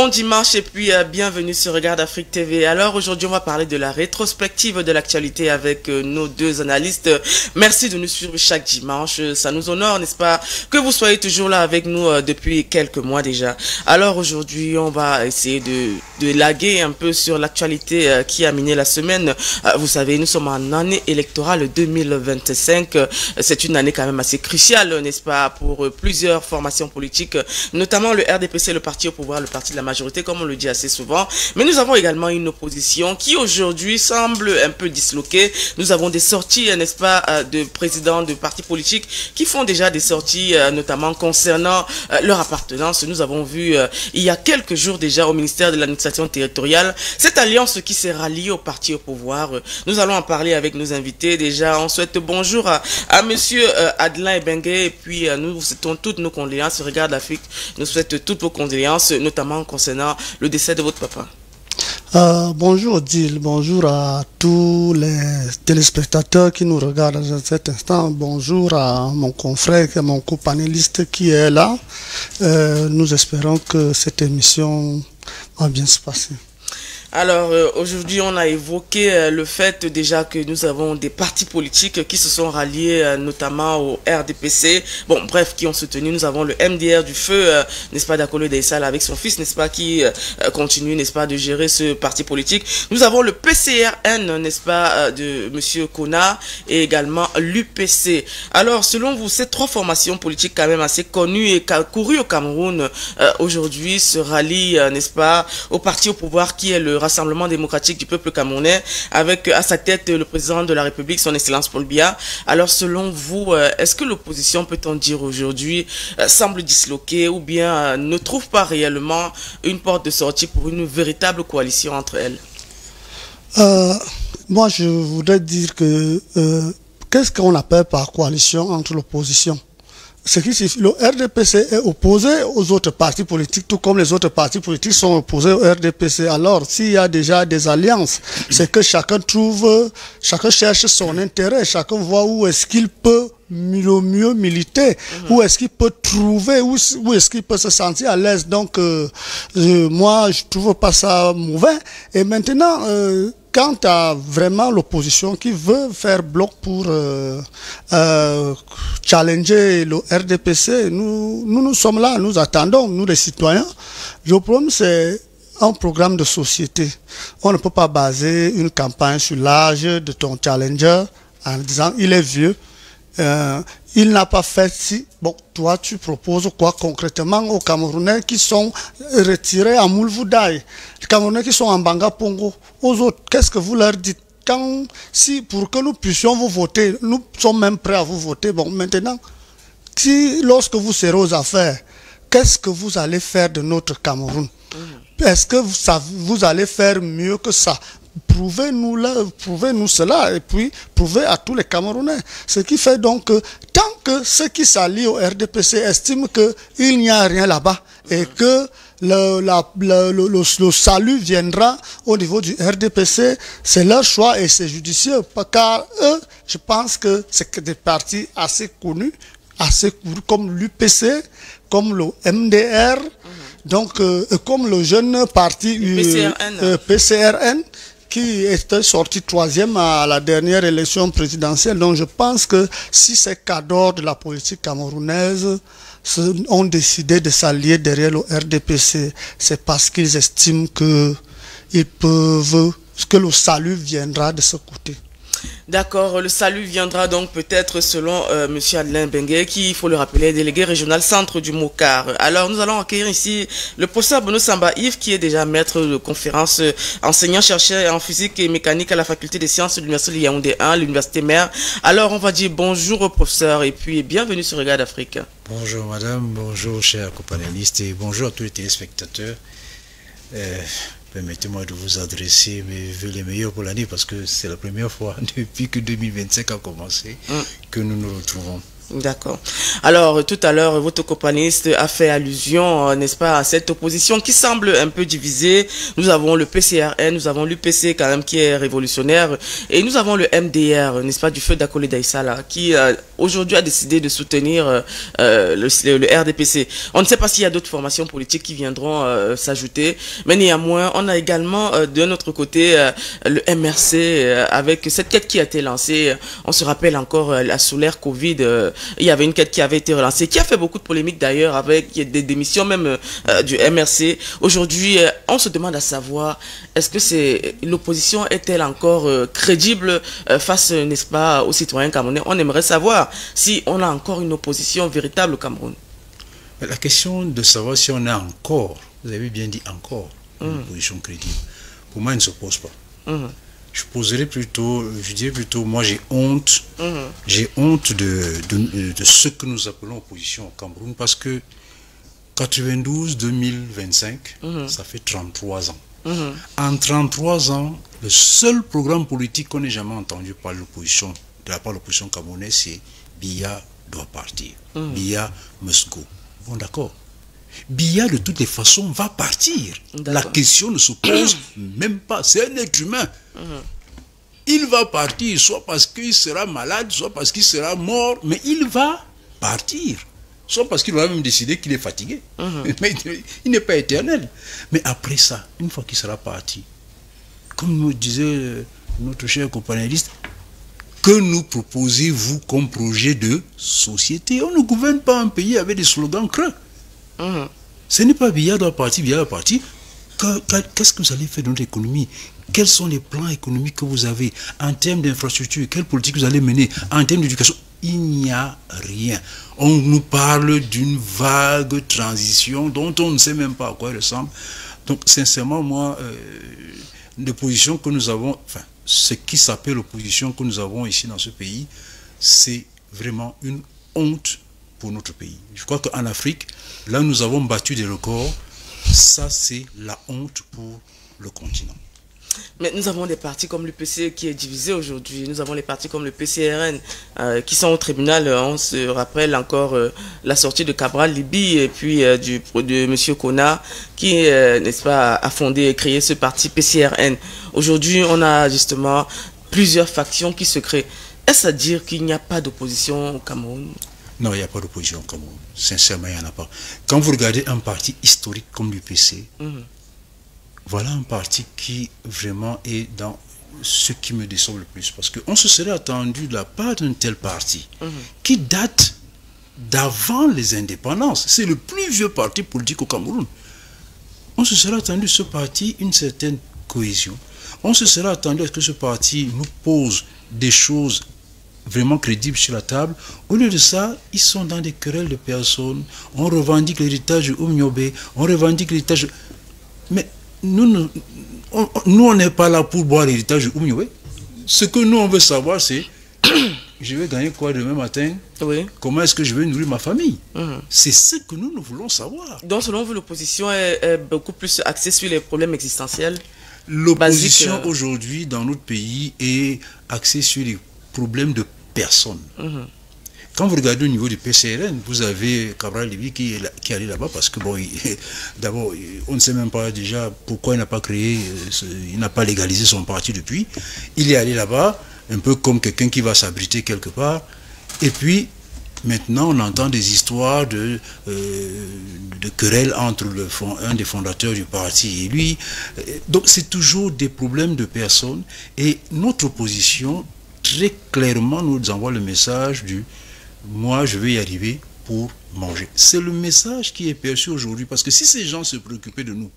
Bon dimanche et puis bienvenue sur Regarde Afrique TV. Alors aujourd'hui on va parler de la rétrospective de l'actualité avec nos deux analystes. Merci de nous suivre chaque dimanche, ça nous honore, n'est-ce pas, que vous soyez toujours là avec nous depuis quelques mois déjà. Alors aujourd'hui on va essayer de laguer un peu sur l'actualité qui a miné la semaine. Vous savez, nous sommes en année électorale 2025. C'est une année quand même assez cruciale, n'est-ce pas, pour plusieurs formations politiques, notamment le RDPC, le parti au pouvoir, le parti de la majorité, comme on le dit assez souvent. Mais nous avons également une opposition qui aujourd'hui semble un peu disloquée. Nous avons des sorties, n'est-ce pas, de présidents de partis politiques qui font déjà des sorties, notamment concernant leur appartenance. Nous avons vu il y a quelques jours déjà au ministère de l'administration territoriale cette alliance qui s'est ralliée au parti au pouvoir. Nous allons en parler avec nos invités. Déjà, on souhaite bonjour à monsieur Adelin Ebengue, et puis nous vous souhaitons toutes nos condoléances. Regarde l'Afrique nous souhaite toutes vos condoléances, notamment concernant le décès de votre papa. Bonjour Odile, bonjour à tous les téléspectateurs qui nous regardent à cet instant. Bonjour à mon confrère, à mon copanéliste qui est là. Nous espérons que cette émission va bien se passer. Alors aujourd'hui on a évoqué le fait déjà que nous avons des partis politiques qui se sont ralliés notamment au RDPC, bon bref, qui ont soutenu. Nous avons le MDR du feu, n'est-ce pas, d'Akolo Daïsal avec son fils, n'est-ce pas, qui continue, n'est-ce pas, de gérer ce parti politique. Nous avons le PCRN, n'est-ce pas, de monsieur Kona, et également l'UPC. Alors selon vous, ces trois formations politiques quand même assez connues et courues au Cameroun aujourd'hui se rallient, n'est-ce pas, au parti au pouvoir qui est le Rassemblement démocratique du peuple camerounais, avec à sa tête le président de la République, son Excellence Paul Biya. Alors selon vous, est-ce que l'opposition, peut-on dire aujourd'hui, semble disloquée ou bien ne trouve pas réellement une porte de sortie pour une véritable coalition entre elles? Moi je voudrais dire que qu'est-ce qu'on appelle par coalition entre l'opposition? Ce qui signifie, le RDPC est opposé aux autres partis politiques, tout comme les autres partis politiques sont opposés au RDPC. Alors, s'il y a déjà des alliances, c'est que chacun cherche son intérêt, chacun voit où est-ce qu'il peut le mieux militer, où est-ce qu'il peut trouver, où est-ce qu'il peut se sentir à l'aise. Donc, moi, je trouve pas ça mauvais. Et maintenant, quant à vraiment l'opposition qui veut faire bloc pour challenger le RDPC, nous sommes là, nous attendons, nous les citoyens. Le problème, c'est un programme de société. On ne peut pas baser une campagne sur l'âge de ton challenger en disant il est vieux. Il n'a pas fait si. Bon, toi, tu proposes quoi concrètement aux Camerounais qui sont retirés à Moulvoudaï, les Camerounais qui sont en Banga Pongo, aux autres, qu'est-ce que vous leur dites? Si pour que nous puissions vous voter, nous sommes même prêts à vous voter. Bon, maintenant, lorsque vous serez aux affaires, qu'est-ce que vous allez faire de notre Cameroun? Est-ce que vous allez faire mieux que ça? Prouvez-nous cela, et puis prouvez à tous les Camerounais. Ce qui fait donc que tant que ceux qui s'allient au RDPC estiment qu'il n'y a rien là-bas et que le salut viendra au niveau du RDPC, c'est leur choix et c'est judicieux. Car eux, je pense que c'est des partis assez connus, comme l'UPC, comme le MDR, donc comme le jeune parti PCRN, qui était sorti 3e à la dernière élection présidentielle. Donc je pense que si ces cadres de la politique camerounaise ont décidé de s'allier derrière le RDPC, c'est parce qu'ils estiment que le salut viendra de ce côté. D'accord, le salut viendra donc peut-être selon M. Adelin Ebengue, qui, il faut le rappeler, est délégué régional centre du Mokar. Alors nous allons accueillir ici le professeur Beno Samba Yves, qui est déjà maître de conférence, enseignant-chercheur en physique et mécanique à la faculté des sciences de l'université de Yaoundé 1, l'université mère. Alors on va dire bonjour au professeur et puis bienvenue sur Regarde Afrique. Bonjour madame, bonjour chers companélistes et bonjour à tous les téléspectateurs. Permettez-moi de vous adresser mes vœux les meilleurs pour l'année parce que c'est la première fois depuis que 2025 a commencé que nous nous retrouvons. D'accord. Alors, tout à l'heure, votre copaniste a fait allusion, n'est-ce pas, à cette opposition qui semble un peu divisée. Nous avons le PCRN, nous avons l'UPC quand même qui est révolutionnaire, et nous avons le MDR, n'est-ce pas, du feu d'Akole Daïsala, qui aujourd'hui a décidé de soutenir le RDPC. On ne sait pas s'il y a d'autres formations politiques qui viendront s'ajouter, mais néanmoins, on a également de notre côté le MRC avec cette quête qui a été lancée. On se rappelle encore la solaire Covid. Il y avait une quête qui avait été relancée, qui a fait beaucoup de polémiques d'ailleurs, avec des démissions même du MRC. Aujourd'hui, on se demande à savoir, est-ce que l'opposition est-elle encore crédible face, n'est-ce pas, aux citoyens camerounais? On aimerait savoir si on a encore une opposition véritable au Cameroun. La question de savoir si on a encore, vous avez bien dit encore, une opposition crédible, pour moi, elle ne se pose pas. Je dirais plutôt, moi j'ai honte, de ce que nous appelons opposition au Cameroun, parce que 92-2025, ça fait 33 ans. En 33 ans, le seul programme politique qu'on ait jamais entendu par l'opposition, de la part de l'opposition camerounaise, c'est Biya doit partir. Biya must go. Bon, d'accord. Biya, de toutes les façons, va partir. La question ne se pose même pas. C'est un être humain. Il va partir, soit parce qu'il sera malade, soit parce qu'il sera mort, mais il va partir. Soit parce qu'il va même décider qu'il est fatigué. Mais il n'est pas éternel. Mais après ça, une fois qu'il sera parti, comme nous disait notre cher copanéliste, que nous proposez-vous comme projet de société? On ne gouverne pas un pays avec des slogans creux. Ce n'est pas Biya doit partir, Biya doit partir. Qu'est-ce que vous allez faire dans notre économie? Quels sont les plans économiques que vous avez en termes d'infrastructure? Quelle politique vous allez mener en termes d'éducation? Il n'y a rien. On nous parle d'une vague transition dont on ne sait même pas à quoi elle ressemble. Donc, sincèrement, moi, l'opposition que nous avons, enfin, ce qui s'appelle l'opposition que nous avons ici dans ce pays, c'est vraiment une honte pour notre pays. Je crois qu'en Afrique, là, nous avons battu des records. Ça, c'est la honte pour le continent. Mais nous avons des partis comme l'UPC qui est divisé aujourd'hui. Nous avons les partis comme le PCRN qui sont au tribunal. On se rappelle encore la sortie de Cabral Libye et puis de M. Kona qui, n'est-ce pas, a fondé et créé ce parti PCRN. Aujourd'hui, on a justement plusieurs factions qui se créent. Est-ce à dire qu'il n'y a pas d'opposition au Cameroun? Non, il n'y a pas d'opposition au Cameroun. Sincèrement, il n'y en a pas. Quand vous regardez un parti historique comme l'UPC, voilà un parti qui vraiment est dans ce qui me déçoit le plus. Parce qu'on se serait attendu de la part d'un tel parti qui date d'avant les indépendances. C'est le plus vieux parti politique au Cameroun. On se serait attendu de ce parti une certaine cohésion. On se serait attendu à ce que ce parti nous pose des choses vraiment crédibles sur la table. Au lieu de ça, ils sont dans des querelles de personnes. On revendique l'héritage de Oumniobé, on revendique l'héritage... Mais nous, on n'est pas là pour boire l'héritage de Oumniobé. Ce que nous, on veut savoir, c'est je vais gagner quoi demain matin? Comment est-ce que je vais nourrir ma famille? C'est ce que nous voulons savoir. Donc, selon vous, l'opposition est beaucoup plus axée sur les problèmes existentiels? L'opposition aujourd'hui dans notre pays est axée sur les problèmes de personnes. Quand vous regardez au niveau du PCRN, vous avez Cabral Libye qui est allé là-bas parce que, bon, d'abord, on ne sait même pas déjà pourquoi il n'a pas créé, il n'a pas légalisé son parti depuis. Il est allé là-bas, un peu comme quelqu'un qui va s'abriter quelque part. Et puis, maintenant, on entend des histoires de querelles entre un des fondateurs du parti et lui. Donc, c'est toujours des problèmes de personnes. Et notre opposition, très clairement, nous envoie le message du « moi, je vais y arriver pour manger ». C'est le message qui est perçu aujourd'hui. Parce que si ces gens se préoccupaient de nous,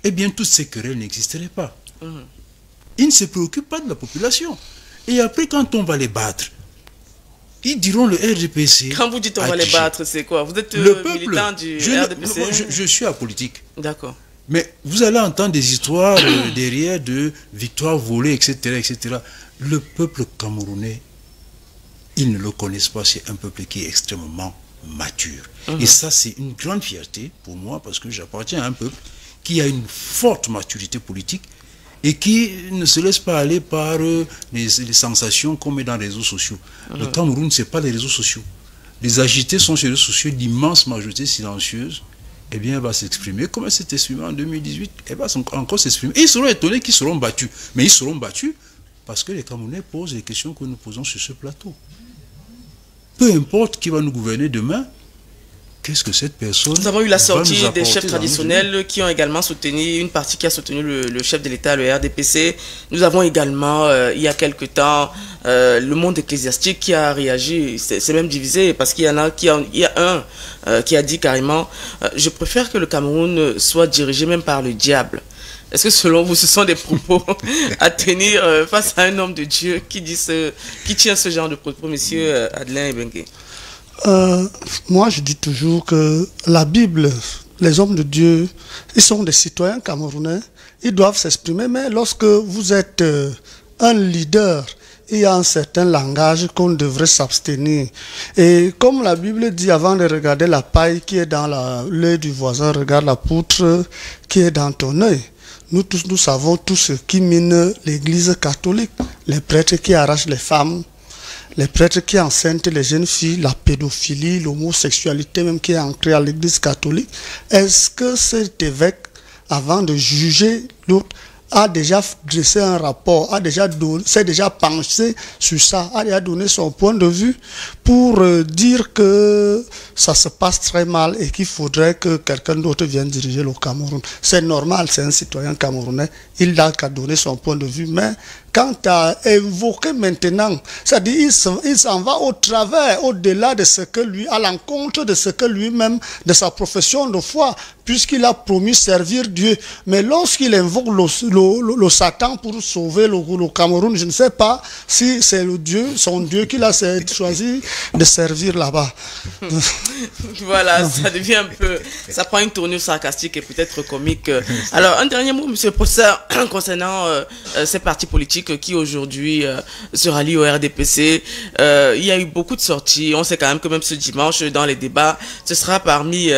eh bien, toutes ces querelles n'existeraient pas. Ils ne se préoccupent pas de la population. Et après, quand on va les battre, ils diront le RDPC. Quand vous dites on va les battre, c'est quoi? Vous êtes militant du RDPC? Je suis apolitique. D'accord. Mais vous allez entendre des histoires derrière de victoires volées, etc., etc. Le peuple camerounais, ils ne le connaissent pas. C'est un peuple qui est extrêmement mature. Et ça, c'est une grande fierté pour moi parce que j'appartiens à un peuple qui a une forte maturité politique et qui ne se laisse pas aller par les sensations qu'on met dans les réseaux sociaux. Le Cameroun, ce n'est pas les réseaux sociaux. Les agités sont sur les réseaux sociaux, d'immense majorité silencieuse. Eh bien, elle va s'exprimer comme elle s'est exprimée en 2018. Elle va encore s'exprimer. Et ils seront étonnés qu'ils seront battus. Mais ils seront battus parce que les Camerounais posent les questions que nous posons sur ce plateau. Peu importe qui va nous gouverner demain, qu'est-ce que cette personne... Nous avons eu la sortie des chefs traditionnels qui ont également soutenu, une partie qui a soutenu le chef de l'État, le RDPC. Nous avons également, il y a quelque temps, le monde ecclésiastique qui a réagi. C'est même divisé parce qu'il y en a qui a dit carrément je préfère que le Cameroun soit dirigé même par le diable. Est-ce que selon vous, ce sont des propos à tenir face à un homme de Dieu qui tient ce genre de propos, monsieur Adelin Ebengue? Moi, je dis toujours que la Bible, les hommes de Dieu, ils sont des citoyens camerounais, ils doivent s'exprimer, mais lorsque vous êtes un leader, il y a un certain langage qu'on devrait s'abstenir. Et comme la Bible dit, avant de regarder la paille qui est dans l'œil du voisin, regarde la poutre qui est dans ton œil. Nous tous, nous savons tout ce qui mine l'église catholique, les prêtres qui arrachent les femmes, les prêtres qui enceintent les jeunes filles, la pédophilie, l'homosexualité même qui est ancrée à l'église catholique. Est-ce que cet évêque, avant de juger l'autre, a déjà dressé un rapport, s'est déjà penché sur ça, a déjà donné son point de vue pour dire que ça se passe très mal et qu'il faudrait que quelqu'un d'autre vienne diriger le Cameroun? C'est normal, c'est un citoyen camerounais, il n'a qu'à donner son point de vue, mais quant à évoquer maintenant, c'est-à-dire il s'en va au travers, au-delà de ce que lui, à l'encontre de ce que lui-même, de sa profession de foi, puisqu'il a promis servir Dieu. Mais lorsqu'il invoque le Satan pour sauver le Cameroun, je ne sais pas si c'est son Dieu qu'il a choisi de servir là-bas. Voilà, ça devient un peu, ça prend une tournure sarcastique et peut-être comique. Alors, un dernier mot, monsieur le professeur, concernant ces partis politiques qui aujourd'hui se rallient au RDPC. Il y a eu beaucoup de sorties. On sait quand même que même ce dimanche, dans les débats, ce sera parmi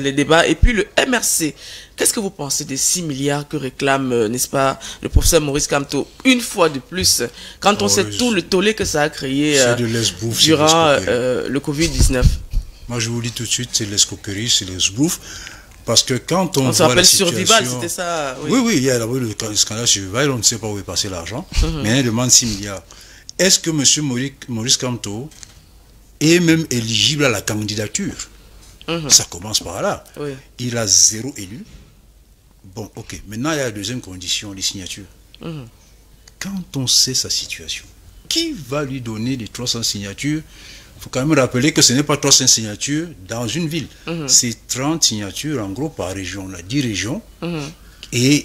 les débats. Et puis le MRC. Qu'est-ce que vous pensez des 6 milliards que réclame, n'est-ce pas, le professeur Maurice Kamto, une fois de plus, quand on sait tout le tollé que ça a créé durant le Covid-19? Moi, je vous dis tout de suite, c'est l'escroquerie, c'est l'esbrouf. Parce que quand on se voit rappelle la situation... Survival, c'était ça? Oui, il y a d'abord le scandale Survival, on ne sait pas où est passé l'argent, mais il demande 6 milliards. Est-ce que M. Maurice Kamto est même éligible à la candidature? Ça commence par là. Oui. Il a 0 élu. Bon, ok. Maintenant, il y a la deuxième condition, les signatures. Quand on sait sa situation, qui va lui donner les 300 signatures? Il faut quand même rappeler que ce n'est pas 300 signatures dans une ville. C'est 30 signatures, en gros, par région. On a 10 régions. Et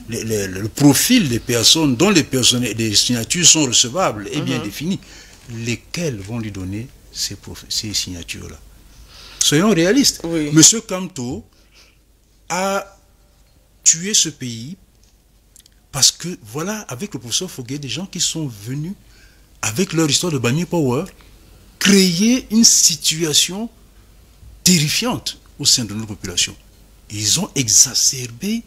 le profil des personnes dont les signatures sont recevables est bien défini. Lesquelles vont lui donner ces signatures-là? Soyons réalistes. Oui. Monsieur Kamto a tué ce pays parce que, voilà, avec le professeur Foguet, des gens qui sont venus, avec leur histoire de Bami Power, créer une situation terrifiante au sein de notre population. Ils ont exacerbé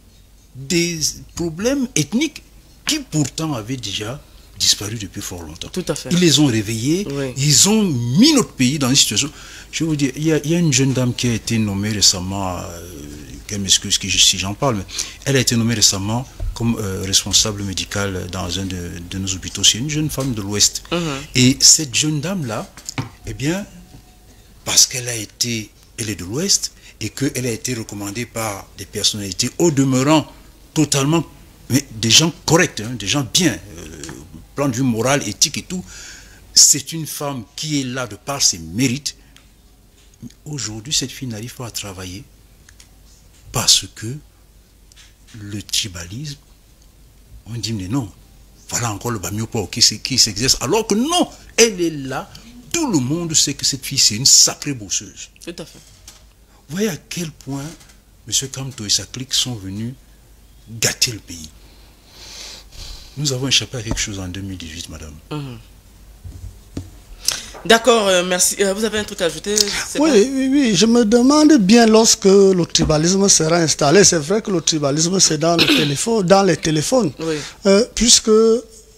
des problèmes ethniques qui pourtant avaient déjà disparu depuis fort longtemps. Tout à fait. Ils les ont réveillés, oui. Ils ont mis notre pays dans une situation... Je vais vous dire, il y a une jeune dame qui a été nommée récemment, qu'elle m'excuse si j'en parle, mais elle a été nommée récemment comme responsable médicale dans un de nos hôpitaux. C'est une jeune femme de l'Ouest. Et cette jeune dame-là, eh bien, parce qu'elle est de l'Ouest et qu'elle a été recommandée par des personnalités au demeurant totalement, mais des gens corrects, hein, des gens bien, plan de vue moral, éthique et tout, c'est une femme qui est là de par ses mérites. Aujourd'hui, cette fille n'arrive pas à travailler parce que le tribalisme, on dit mais non, voilà encore le Bamiopo qui s'exerce, alors que non, elle est là, tout le monde sait que cette fille c'est une sacrée bosseuse. Tout à fait. Vous voyez à quel point M. Kamto et sa clique sont venus gâter le pays. Nous avons échappé à quelque chose en 2018, madame. D'accord, merci. Vous avez un truc à ajouter? Oui, je me demande bien lorsque le tribalisme sera installé. C'est vrai que le tribalisme, c'est dans les téléphones. Oui. Puisque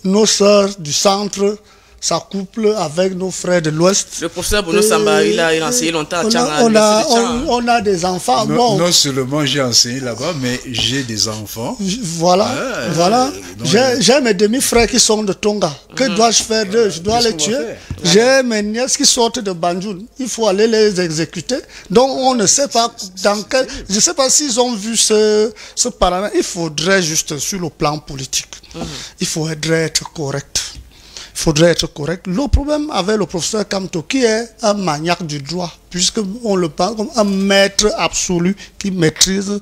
nos sœurs du centre s'accouplent avec nos frères de l'Ouest. Le professeur Bruno Samba, il a enseigné longtemps à Tchang. On a des enfants. Non seulement j'ai enseigné là-bas, mais j'ai des enfants. Voilà. J'ai mes demi-frères qui sont de Tonga. Que dois-je faire d'eux? Je dois les tuer. J'ai mes nièces qui sortent de Banjul. Il faut aller les exécuter. Donc on ne sait pas dans quel... Je ne sais pas s'ils ont vu ce paramètre. Il faudrait juste, sur le plan politique, il faudrait être correct. Le problème avec le professeur Kamto, qui est un maniaque du droit, puisqu'on le parle comme un maître absolu qui maîtrise,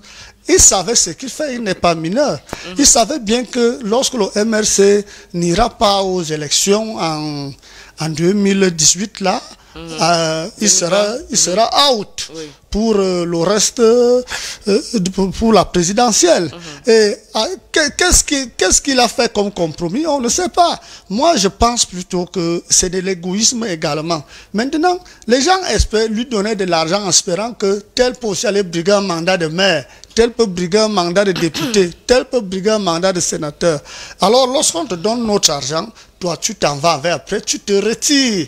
il savait ce qu'il fait, il n'est pas mineur. Il savait bien que lorsque le MRC n'ira pas aux élections en 2018, là, il sera out pour le reste, pour la présidentielle. Et qu'est-ce qu'il a fait comme compromis? On ne sait pas. Moi, je pense plutôt que c'est de l'égoïsme également. Maintenant, les gens espèrent lui donner de l'argent en espérant que tel peut aussi aller briguer un mandat de maire, tel peut briguer un mandat de député, tel peut briguer un mandat de sénateur. Alors, lorsqu'on te donne notre argent, toi, tu t'en vas avec, après, tu te retires.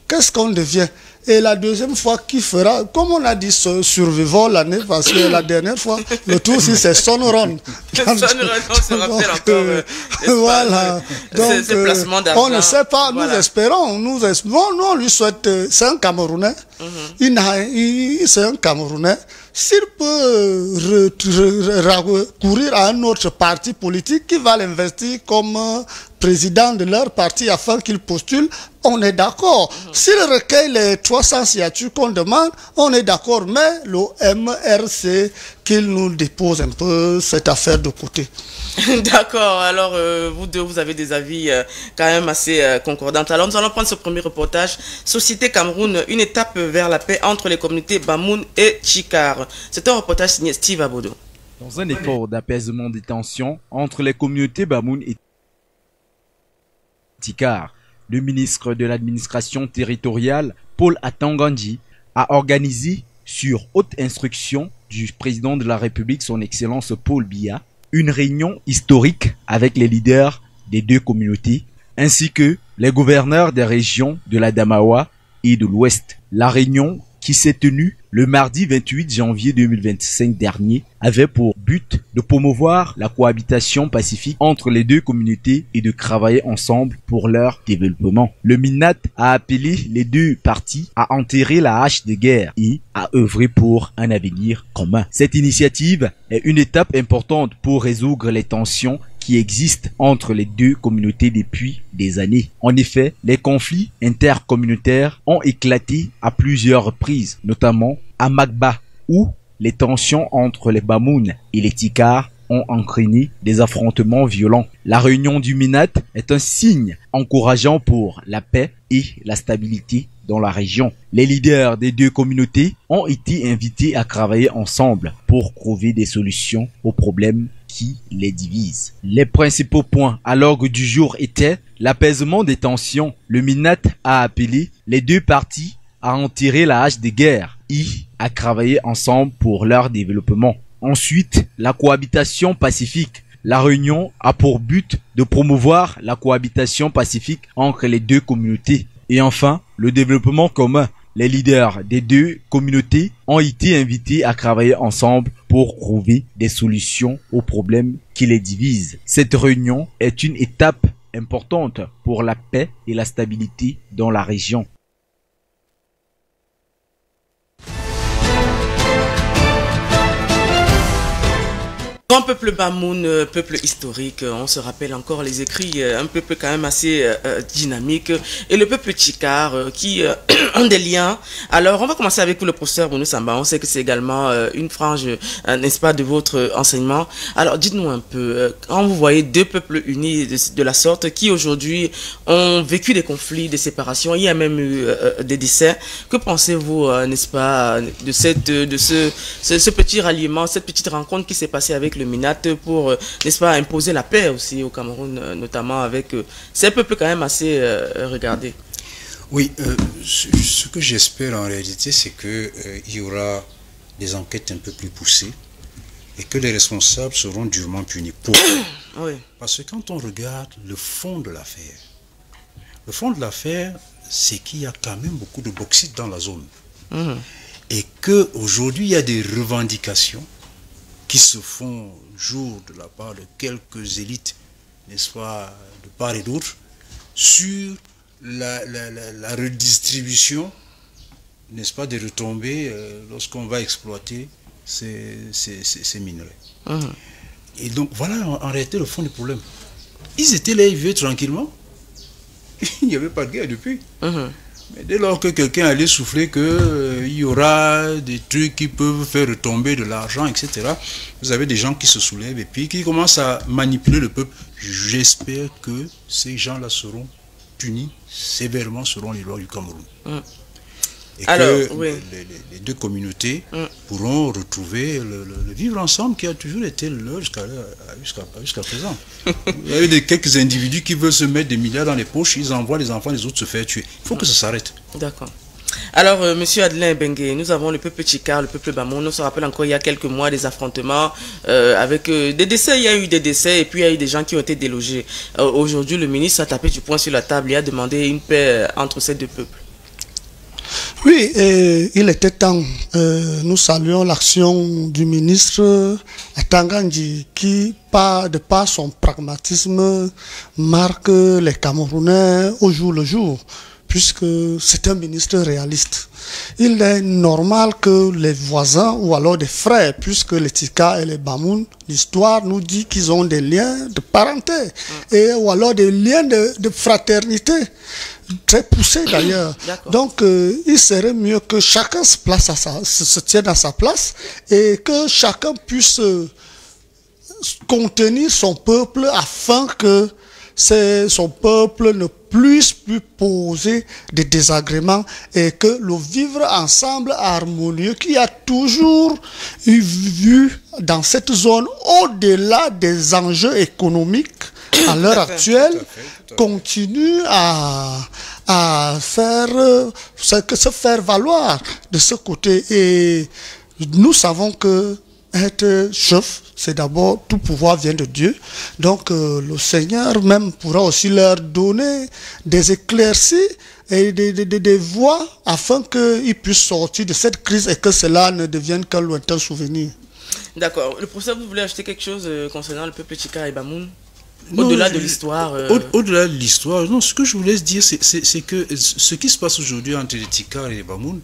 Qu'est-ce qu'on devient? Et la deuxième fois, qui fera, comme on a dit, survivant l'année, parce que la dernière fois, le tout aussi, c'est Sonoron. On se rappelle encore. Voilà. Donc, on ne sait pas, voilà. Nous espérons. Nous, on lui souhaite, c'est un Camerounais. C'est un Camerounais. S'il peut recourir à un autre parti politique qui va l'investir comme président de leur parti afin qu'il postule, on est d'accord. S'il recueille les 300 signatures qu'on demande, on est d'accord. Mais le MRC, qu'il nous dépose un peu cette affaire de côté. D'accord. Alors, vous deux, vous avez des avis quand même assez concordants. Alors, nous allons prendre ce premier reportage. Société Cameroun, une étape vers la paix entre les communautés Bamoun et Tchikar. C'est un reportage signé Steve Abodo. Dans un effort d'apaisement des tensions entre les communautés Bamoun et Tchikar, le ministre de l'administration territoriale, Paul Atangandji, a organisé, sur haute instruction du président de la République, son Excellence Paul Biya, une réunion historique avec les leaders des deux communautés, ainsi que les gouverneurs des régions de la Damawa et de l'Ouest. La réunion, qui s'est tenue le mardi 28 janvier 2025 dernier, avait pour but de promouvoir la cohabitation pacifique entre les deux communautés et de travailler ensemble pour leur développement. Le MINAT a appelé les deux parties à enterrer la hache de guerre et à œuvrer pour un avenir commun. Cette initiative est une étape importante pour résoudre les tensions qui existent entre les deux communautés depuis des années. En effet, les conflits intercommunautaires ont éclaté à plusieurs reprises, notamment à Magba, où les tensions entre les Bamoun et les Tchikar ont entraîné des affrontements violents. La réunion du MINAT est un signe encourageant pour la paix et la stabilité dans la région. Les leaders des deux communautés ont été invités à travailler ensemble pour trouver des solutions aux problèmes qui les divisent. Les principaux points à l'ordre du jour étaient l'apaisement des tensions. Le MINAT a appelé les deux parties à enterrer la hache de guerre et à travailler ensemble pour leur développement. Ensuite, la cohabitation pacifique. La réunion a pour but de promouvoir la cohabitation pacifique entre les deux communautés. Et enfin, le développement commun. Les leaders des deux communautés ont été invités à travailler ensemble pour trouver des solutions aux problèmes qui les divisent. Cette réunion est une étape importante pour la paix et la stabilité dans la région. Grand peuple Bamoun, peuple historique, on se rappelle encore les écrits, un peuple quand même assez dynamique, et le peuple Tchikar qui ont des liens. Alors, on va commencer avec vous, le professeur Bruno Samba. On sait que c'est également une frange, n'est-ce pas, de votre enseignement. Alors, dites-nous un peu, quand vous voyez deux peuples unis de la sorte qui aujourd'hui ont vécu des conflits, des séparations, il y a même eu des décès, que pensez-vous, n'est-ce pas, de ce petit ralliement, cette petite rencontre qui s'est passée avec le MINAT pour, n'est-ce pas, imposer la paix aussi au Cameroun, notamment avec ces peuples quand même assez regardés. Oui, ce que j'espère en réalité, c'est qu'il y aura des enquêtes un peu plus poussées et que les responsables seront durement punis. Pourquoi? Oui. Parce que quand on regarde le fond de l'affaire, c'est qu'il y a quand même beaucoup de bauxite dans la zone. Et qu'aujourd'hui, il y a des revendications qui se font jour de la part de quelques élites, n'est-ce pas, de part et d'autre, sur la redistribution, n'est-ce pas, des retombées lorsqu'on va exploiter ces minerais. Et donc, voilà en réalité le fond du problème. Ils étaient là, ils vivaient tranquillement. Il n'y avait pas de guerre depuis. Mais dès lors que quelqu'un allait souffler qu'il y aura des trucs qui peuvent faire retomber de l'argent, etc., vous avez des gens qui se soulèvent et puis qui commencent à manipuler le peuple. J'espère que ces gens-là seront punis sévèrement selon les lois du Cameroun. Et alors, que les deux communautés pourront retrouver le vivre ensemble qui a toujours été le jusqu'à présent. Il y a eu quelques individus qui veulent se mettre des milliards dans les poches, ils envoient les enfants des autres se faire tuer. Il faut que ça s'arrête. D'accord. Alors, monsieur Adelin Bengue, nous avons le peuple Tchikar, le peuple Bamoun. On se rappelle encore il y a quelques mois des affrontements avec des décès. Il y a eu des décès et puis il y a eu des gens qui ont été délogés. Aujourd'hui, le ministre a tapé du poing sur la table et a demandé une paix entre ces deux peuples. Oui, et il était temps. Nous saluons l'action du ministre Atangandji qui, de par son pragmatisme, marque les Camerounais au jour le jour, puisque c'est un ministre réaliste. Il est normal que les voisins ou alors des frères, puisque les Tika et les Bamoun, l'histoire nous dit qu'ils ont des liens de parenté ou alors des liens de fraternité. Très poussé d'ailleurs. Donc il serait mieux que chacun se tienne à sa place et que chacun puisse contenir son peuple afin que son peuple ne puisse plus poser des désagréments et que le vivre ensemble harmonieux qui a toujours vu dans cette zone au-delà des enjeux économiques à l'heure actuelle continue à se faire valoir de ce côté. Et nous savons que être chef, c'est d'abord tout pouvoir vient de Dieu. Donc le Seigneur même pourra aussi leur donner des éclaircies et des voies afin qu'ils puissent sortir de cette crise et que cela ne devienne qu'un lointain souvenir. D'accord. Le professeur, vous voulez ajouter quelque chose concernant le peuple Tchika et Bamoun? Au-delà de l'histoire. Au-delà de l'histoire, non, ce que je voulais dire, c'est que ce qui se passe aujourd'hui entre les Tikar et les Bamoun,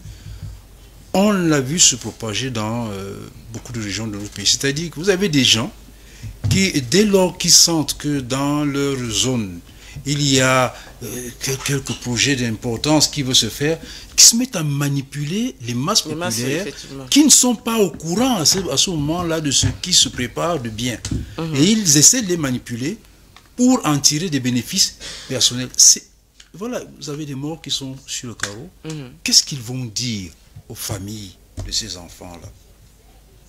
on l'a vu se propager dans beaucoup de régions de notre pays. C'est-à-dire que vous avez des gens qui, dès lors qu'ils sentent que dans leur zone, il y a quelques projets d'importance qui veulent se faire, qui se mettent à manipuler les masses populaires qui ne sont pas au courant à ce moment-là de ce qui se prépare de bien. Et ils essaient de les manipuler pour en tirer des bénéfices personnels. Voilà, vous avez des morts qui sont sur le carreau. Qu'est-ce qu'ils vont dire aux familles de ces enfants-là?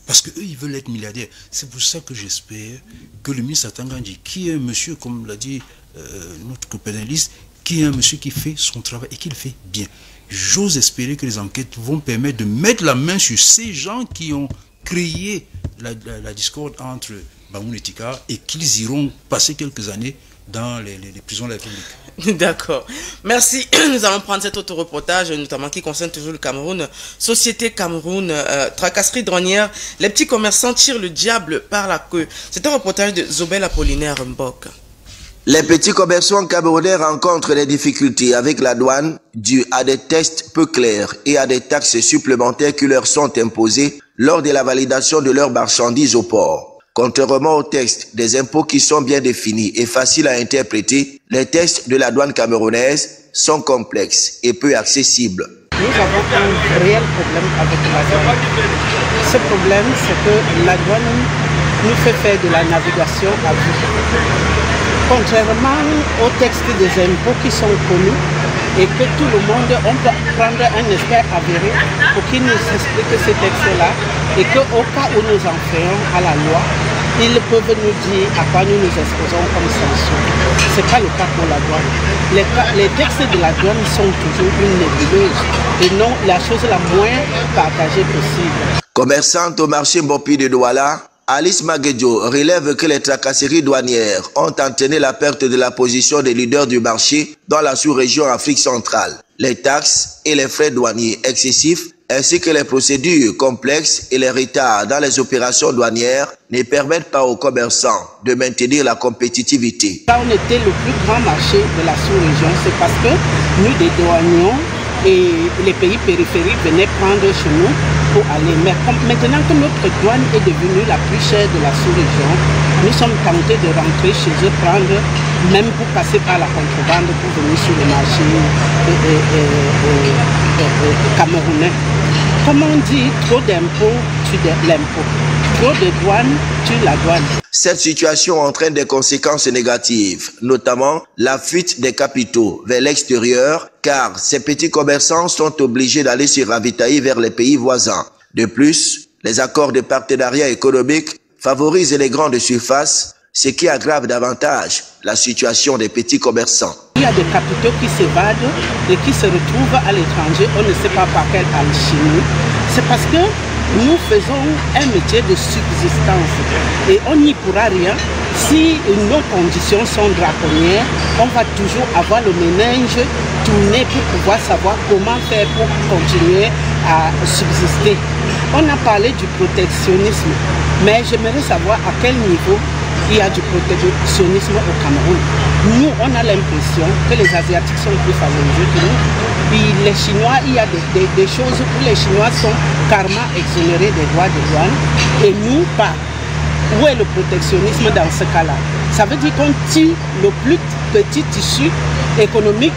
Parce qu'eux, ils veulent être milliardaires. C'est pour ça que j'espère que le ministre Atangandji, qui est un monsieur, comme l'a dit notre copénaliste, qui est un monsieur qui fait son travail et qui le fait bien. J'ose espérer que les enquêtes vont permettre de mettre la main sur ces gens qui ont créé la discorde entre Bamoun et Tika et qu'ils iront passer quelques années dans les prisons de la République. D'accord. Merci. Nous allons prendre cet autre reportage, notamment qui concerne toujours le Cameroun. Société Cameroun, tracasserie douanière, les petits commerçants tirent le diable par la queue. C'est un reportage de Zobel Apollinaire Mbok. Les petits commerçants camerounais rencontrent des difficultés avec la douane dues à des tests peu clairs et à des taxes supplémentaires qui leur sont imposées lors de la validation de leurs marchandises au port. Contrairement aux textes des impôts qui sont bien définis et faciles à interpréter, les textes de la douane camerounaise sont complexes et peu accessibles. Nous avons un réel problème avec la douane. Ce problème, c'est que la douane nous fait faire de la navigation à vue. Contrairement aux textes des impôts qui sont connus et que tout le monde, on peut prendre un expert avéré pour qu'il nous explique ces textes-là et qu'au cas où nous en faisons à la loi, Ils peuvent nous dire à quoi nous nous exposons comme sanction. Ce n'est pas le cas pour la douane. Les textes de la douane sont toujours une nébuleuse et non la chose la moins partagée possible. Commerçante au marché Mbopi de Douala, Alice Maguedjo relève que les tracasseries douanières ont entraîné la perte de la position des leaders du marché dans la sous-région Afrique centrale. Les taxes et les frais douaniers excessifs ainsi que les procédures complexes et les retards dans les opérations douanières ne permettent pas aux commerçants de maintenir la compétitivité. Quand on était le plus grand marché de la sous-région, c'est parce que nous, des douaniers et les pays périphériques venaient prendre chez nous pour aller. Mais maintenant que notre douane est devenue la plus chère de la sous-région, nous sommes tentés de rentrer chez eux, prendre, même pour passer par la contrebande, pour venir sur le marché camerounais. Comme on dit, trop d'impôts tue l'impôt. Trop de douane tue la douane. Cette situation entraîne des conséquences négatives, notamment la fuite des capitaux vers l'extérieur, car ces petits commerçants sont obligés d'aller se ravitailler vers les pays voisins. De plus, les accords de partenariat économique favorisent les grandes surfaces, ce qui aggrave davantage la situation des petits commerçants. Il y a des capitaux qui s'évadent et qui se retrouvent à l'étranger, on ne sait pas par quelle alchimie. C'est parce que nous faisons un métier de subsistance et on n'y pourra rien. Si nos conditions sont draconiennes, on va toujours avoir le ménage tourné pour pouvoir savoir comment faire pour continuer à subsister. On a parlé du protectionnisme, mais j'aimerais savoir à quel niveau il y a du protectionnisme au Cameroun. Nous, on a l'impression que les Asiatiques sont plus favorisés que nous. Puis les Chinois, il y a des choses où les Chinois sont carrément exonérés des droits de douane et nous pas. Où est le protectionnisme dans ce cas-là? Ça veut dire qu'on tire le plus petit tissu économique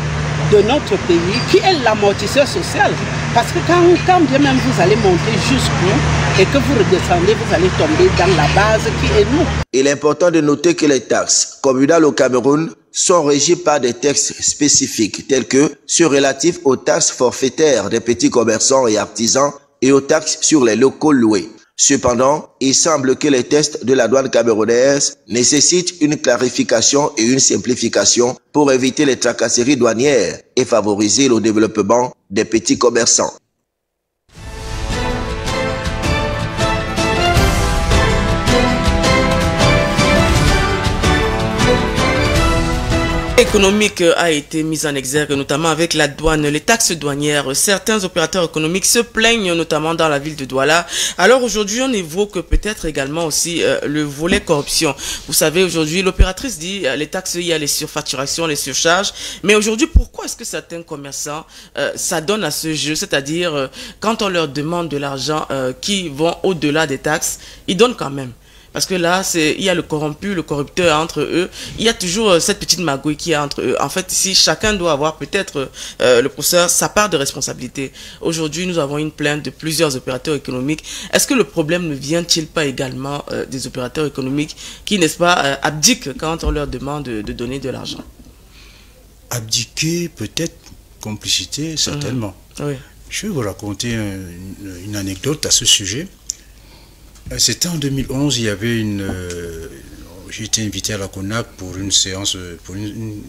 de notre pays, qui est l'amortisseur social. Parce que quand bien même vous allez monter jusqu'où et que vous redescendez, vous allez tomber dans la base qui est nous. Il est important de noter que les taxes communales au Cameroun sont régies par des textes spécifiques tels que ceux relatifs aux taxes forfaitaires des petits commerçants et artisans et aux taxes sur les locaux loués. Cependant, il semble que les tests de la douane camerounaise nécessitent une clarification et une simplification pour éviter les tracasseries douanières et favoriser le développement des petits commerçants. Économique a été mise en exergue, notamment avec la douane, les taxes douanières. Certains opérateurs économiques se plaignent, notamment dans la ville de Douala. Alors aujourd'hui, on évoque peut-être également aussi le volet corruption. Vous savez, aujourd'hui, l'opératrice dit les taxes, il y a les surfacturations, les surcharges. Mais aujourd'hui, pourquoi est-ce que certains commerçants s'adonnent à ce jeu? C'est-à-dire, quand on leur demande de l'argent qui vont au-delà des taxes, ils donnent quand même. Parce que là, il y a le corrompu, le corrupteur entre eux. Il y a toujours cette petite magouille qui est entre eux. En fait, si chacun doit avoir peut-être, le professeur, sa part de responsabilité. Aujourd'hui, nous avons une plainte de plusieurs opérateurs économiques. Est-ce que le problème ne vient-il pas également des opérateurs économiques qui, n'est-ce pas, abdiquent quand on leur demande de donner de l'argent? Abdiquer, peut-être, complicité, certainement. Oui. Je vais vous raconter une anecdote à ce sujet. C'était en 2011, il y avait j'ai été invité à la CONAC pour une séance, pour une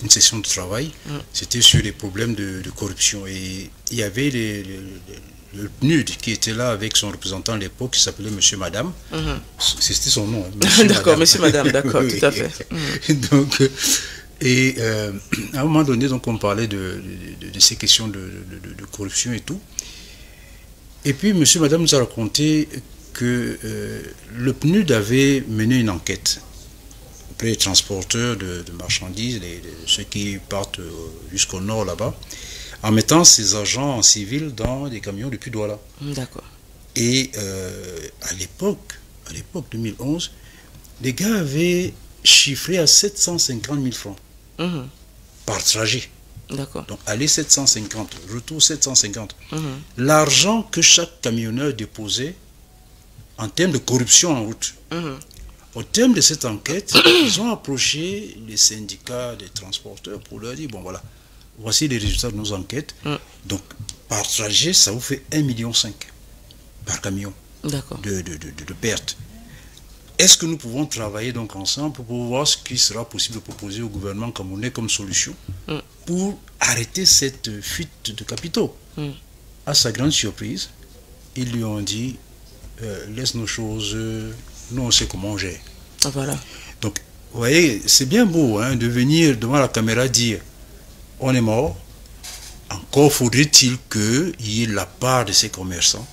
session de travail. C'était sur les problèmes de corruption. Et il y avait le PNUD qui était là avec son représentant à l'époque, qui s'appelait Monsieur Madame. C'était son nom. D'accord, Monsieur Madame, d'accord, tout à fait. Donc, à un moment donné, donc, on parlait de ces questions de corruption et tout. Et puis, Monsieur Madame nous a raconté que le PNUD avait mené une enquête auprès des transporteurs de marchandises, ceux qui partent jusqu'au nord là-bas, en mettant ces agents en civil dans des camions depuis Douala. D'accord. Et à l'époque 2011, les gars avaient chiffré à 750 000 francs par trajet. D'accord. Donc aller 750, retour 750. L'argent que chaque camionneur déposait en termes de corruption en route. Au terme de cette enquête, ils ont approché les syndicats des transporteurs pour leur dire, bon voilà, voici les résultats de nos enquêtes. Donc, par trajet, ça vous fait 1,5 million par camion de pertes. est-ce que nous pouvons travailler donc ensemble pour voir ce qui sera possible de proposer au gouvernement camerounais comme solution pour arrêter cette fuite de capitaux? À sa grande surprise, ils lui ont dit laisse nos choses, nous on sait comment on gère. Voilà. Donc, vous voyez, c'est bien beau hein, de venir devant la caméra dire on est mort. Encore faudrait-il qu'il y ait la part de ces commerçants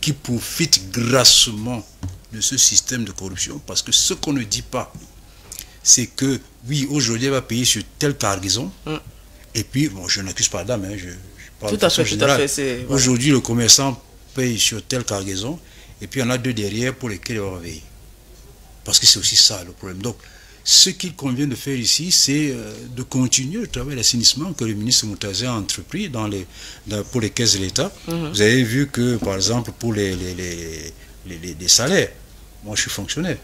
qui profitent grassement de ce système de corruption, parce que ce qu'on ne dit pas, c'est que oui, aujourd'hui elle va payer sur telle cargaison, et puis, bon, je n'accuse pas d'âme, hein, je parle tout à fait, tout à fait. Voilà. Aujourd'hui, le commerçant paye sur telle cargaison, et puis il y en a deux derrière pour lesquels il va veiller. Parce que c'est aussi ça le problème. Donc, ce qu'il convient de faire ici, c'est de continuer le travail d'assainissement que le ministre Moutazé a entrepris pour les caisses de l'État. Vous avez vu que, par exemple, pour les salaires, moi je suis fonctionnaire.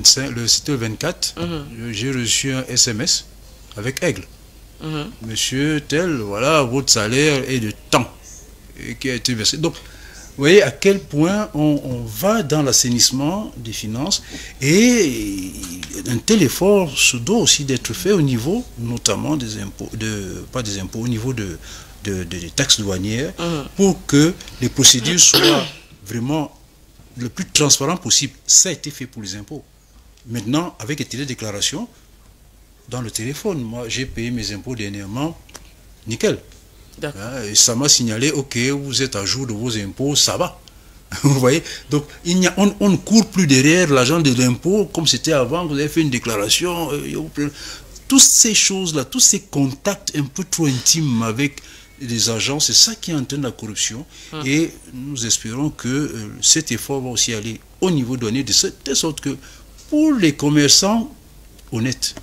C'était le 24, j'ai reçu un SMS avec Aigle. Monsieur tel, voilà, votre salaire est de temps qui a été versé. Donc, vous voyez à quel point on va dans l'assainissement des finances, et un tel effort se doit aussi d'être fait au niveau notamment des impôts, pas des impôts, au niveau des taxes douanières, pour que les procédures soient vraiment le plus transparentes possible. Ça a été fait pour les impôts. Maintenant, avec les télédéclarations, dans le téléphone, moi j'ai payé mes impôts dernièrement, nickel. Et ça m'a signalé, ok, vous êtes à jour de vos impôts, ça va. Vous voyez, donc on ne court plus derrière l'agent de l'impôt comme c'était avant, vous avez fait une déclaration, toutes ces choses-là, tous ces contacts un peu trop intimes avec les agents, c'est ça qui entraîne la corruption. Et nous espérons que cet effort va aussi aller au niveau douanier, de sorte que pour les commerçants honnêtes,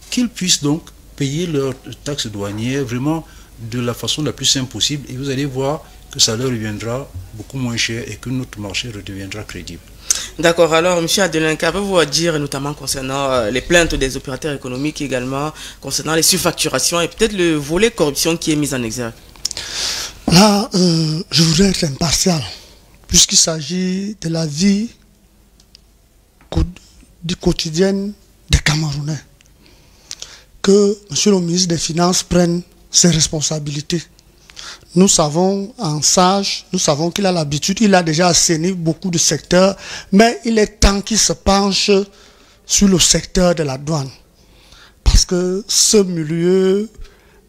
qu'ils puissent donc payer leurs taxes douanières vraiment de la façon la plus simple possible, et vous allez voir que ça leur reviendra beaucoup moins cher et que notre marché redeviendra crédible. D'accord, alors M. Adelin, qu'avez-vous à dire notamment concernant les plaintes des opérateurs économiques, également concernant les surfacturations et peut-être le volet corruption qui est mis en exergue? Là, je voudrais être impartial, puisqu'il s'agit de la vie quotidienne des Camerounais. Que M. le ministre des Finances prenne ses responsabilités. Nous savons, en sage, nous savons qu'il a l'habitude, il a déjà assaini beaucoup de secteurs, mais il est temps qu'il se penche sur le secteur de la douane. Parce que ce milieu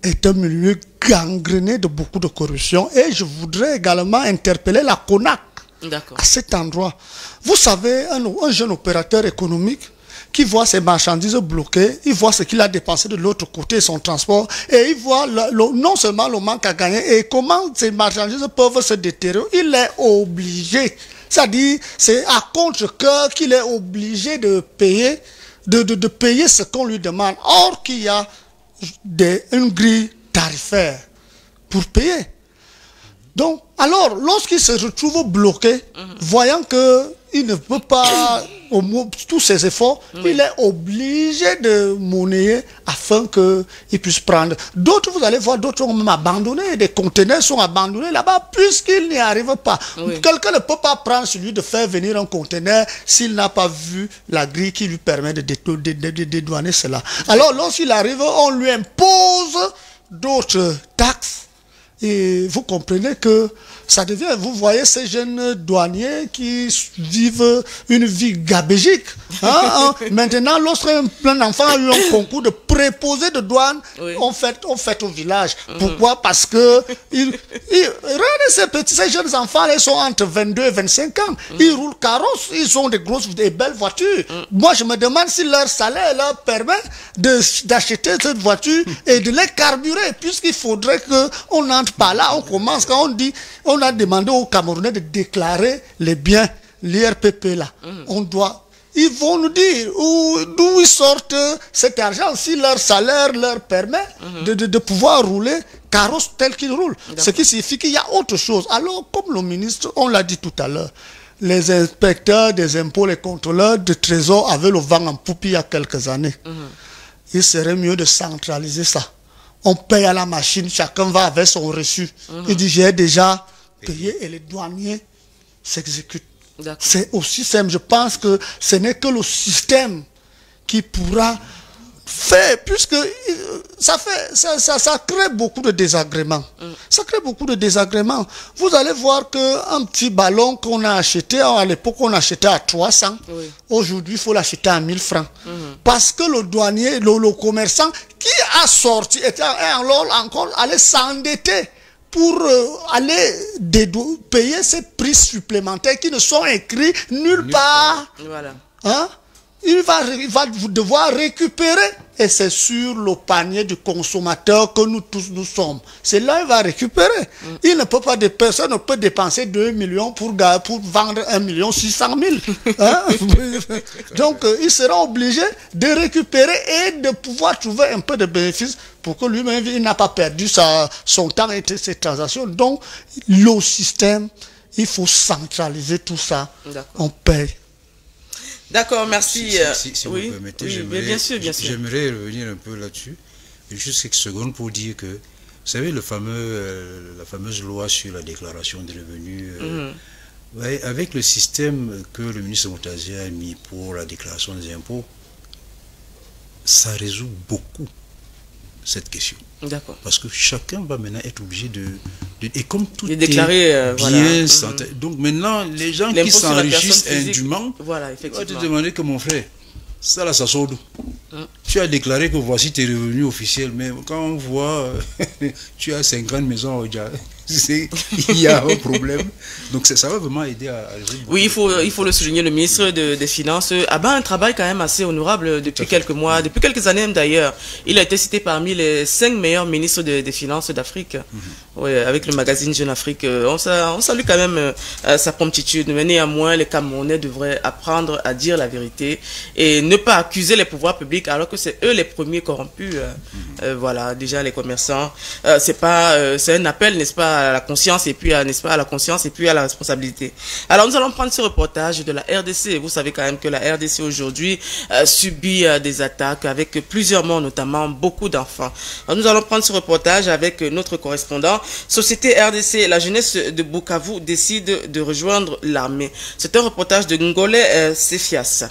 est un milieu gangréné de beaucoup de corruption, et je voudrais également interpeller la CONAC à cet endroit. Vous savez, un jeune opérateur économique qui voit ses marchandises bloquées, il voit ce qu'il a dépensé de l'autre côté, son transport, et il voit non seulement le manque à gagner, et comment ces marchandises peuvent se détériorer, il est obligé, c'est-à-dire c'est à contre-cœur qu'il est obligé de payer, de payer ce qu'on lui demande, or qu'il y a une grille tarifaire pour payer. Donc, alors, lorsqu'il se retrouve bloqué, voyant qu'il ne peut pas, tous ses efforts, il est obligé de monnayer afin qu'il puisse prendre. D'autres, vous allez voir, d'autres ont même abandonné, des conteneurs sont abandonnés là-bas, puisqu'ils n'y arrivent pas. Quelqu'un ne peut pas prendre celui de faire venir un conteneur s'il n'a pas vu la grille qui lui permet de dédouaner cela. Alors, lorsqu'il arrive, on lui impose d'autres taxes. Et vous comprenez que ça devient, vous voyez ces jeunes douaniers qui vivent une vie gabégique. Maintenant, lorsqu'un enfant a eu un concours de préposé de douane, on fait au village. Pourquoi? Parce que regardez ces jeunes enfants, ils sont entre 22 et 25 ans. Ils roulent carrosse, ils ont des belles voitures. Moi, je me demande si leur salaire leur permet d'acheter cette voiture et de les carburer, puisqu'il faudrait qu'on entre par là, on commence, quand on dit, on a demandé aux Camerounais de déclarer les biens, l'IRPP là. Ils vont nous dire d'où ils sortent cet argent, si leur salaire leur permet de pouvoir rouler carrosse tel qu'ils roulent. Ce qui signifie qu'il y a autre chose. Alors, comme le ministre, on l'a dit tout à l'heure, les inspecteurs des impôts, les contrôleurs de trésor avaient le vent en poupe il y a quelques années. Il serait mieux de centraliser ça. On paye à la machine, chacun va avec son reçu. Il dit, j'ai déjà payé et les douaniers s'exécutent. C'est aussi simple. Je pense que ce n'est que le système qui pourra faire, puisque ça crée beaucoup de désagréments. Ça crée beaucoup de désagréments. Vous allez voir qu'un petit ballon qu'on a acheté, à l'époque on achetait à 300, aujourd'hui il faut l'acheter à 1000 francs. Parce que le douanier, le commerçant qui a sorti, était alors encore allé s'endetter pour aller payer ces prix supplémentaires qui ne sont écrits nulle part. Voilà. Hein? Il va devoir récupérer, et c'est sur le panier du consommateur que nous tous nous sommes. C'est là qu'il va récupérer. Il ne peut pas, personne ne peut dépenser 2 millions pour vendre 1 600 000. Hein? Donc, il sera obligé de récupérer et de pouvoir trouver un peu de bénéfice pour que lui-même, il n'a pas perdu son temps et ses transactions. Donc, le système, il faut centraliser tout ça. On paye. D'accord, merci. Si vous permettez, bien sûr. J'aimerais revenir un peu là-dessus, juste quelques secondes pour dire que, vous savez, la fameuse loi sur la déclaration des revenus, avec le système que le ministre Moutazi a mis pour la déclaration des impôts, ça résout beaucoup cette question. D'accord. Parce que chacun va maintenant être obligé et comme tout est déclarer, bien santé. Donc maintenant, les gens qui s'enrichissent indûment, effectivement, te demander que mon frère, ça là, ça sort d'où? Tu as déclaré que voici tes revenus officiels, mais quand on voit, tu as 50 maisons au Dja, il y a un problème. Donc ça va vraiment aider à résoudre. Oui, il faut le souligner, le ministre des Finances a un travail quand même assez honorable depuis quelques mois, depuis quelques années même d'ailleurs. Il a été cité parmi les 5 meilleurs ministres des Finances d'Afrique. Avec le magazine Jeune Afrique. On salue quand même sa promptitude, mais néanmoins les Camerounais devraient apprendre à dire la vérité et ne pas accuser les pouvoirs publics alors que c'est eux les premiers corrompus. Voilà, déjà les commerçants, c'est un appel, n'est-ce pas, à la conscience et puis à la responsabilité. Alors nous allons prendre ce reportage de la RDC. Vous savez quand même que la RDC aujourd'hui subit des attaques avec plusieurs morts, notamment beaucoup d'enfants. Nous allons prendre ce reportage avec notre correspondant. Société RDC, la jeunesse de Bukavu décide de rejoindre l'armée. C'est un reportage de Ngole Sefias.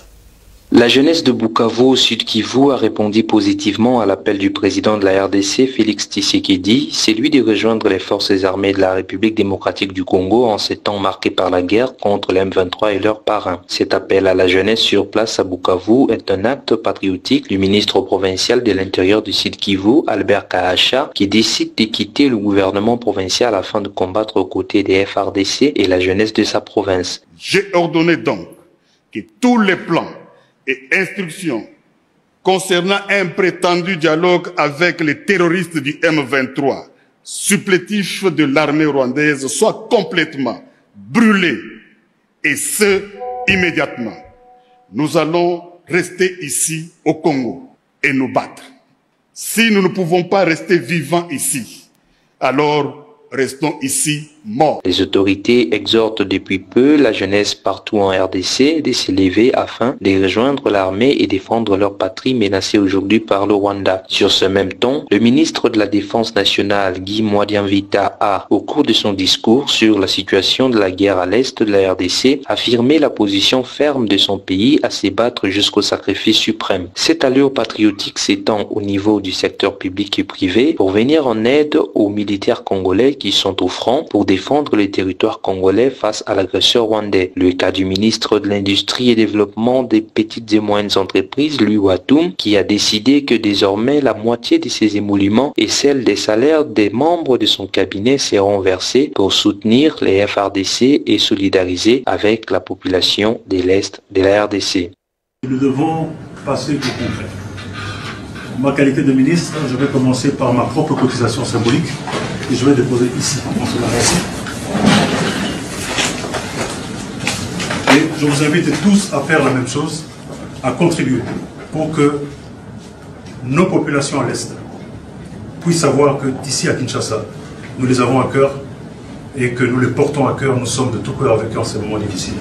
La jeunesse de Bukavu au Sud Kivu a répondu positivement à l'appel du président de la RDC, Félix Tshisekedi, celui de rejoindre les forces armées de la République démocratique du Congo en ces temps marqués par la guerre contre les M23 et leurs parrains. Cet appel à la jeunesse sur place à Bukavu est un acte patriotique du ministre provincial de l'Intérieur du Sud Kivu, Albert Kahacha, qui décide de quitter le gouvernement provincial afin de combattre aux côtés des FRDC et la jeunesse de sa province. J'ai ordonné donc que tous les plans et instructions concernant un prétendu dialogue avec les terroristes du M23, supplétifs de l'armée rwandaise, soient complètement brûlés, et ce, immédiatement. Nous allons rester ici au Congo et nous battre. Si nous ne pouvons pas rester vivants ici, alors restons ici morts. Les autorités exhortent depuis peu la jeunesse partout en RDC de s'élever afin de rejoindre l'armée et défendre leur patrie menacée aujourd'hui par le Rwanda. Sur ce même ton, le ministre de la Défense nationale, Guy Mwadianvita, a, au cours de son discours sur la situation de la guerre à l'est de la RDC, affirmé la position ferme de son pays à se battre jusqu'au sacrifice suprême. Cette allure patriotique s'étend au niveau du secteur public et privé pour venir en aide aux militaires congolais qui sont au front pour défendre les territoires congolais face à l'agresseur rwandais. Le cas du ministre de l'Industrie et Développement des petites et moyennes entreprises, Louis Watoum, qui a décidé que désormais la moitié de ses émoluments et celle des salaires des membres de son cabinet seront versés pour soutenir les FRDC et solidariser avec la population de l'Est de la RDC. Nous devons passer au concret. En ma qualité de ministre, je vais commencer par ma propre cotisation symbolique que je vais déposer ici, en ce moment-ci. Et je vous invite tous à faire la même chose, à contribuer pour que nos populations à l'Est puissent savoir que d'ici à Kinshasa, nous les avons à cœur et que nous les portons à cœur. Nous sommes de tout cœur avec eux en ces moments difficiles.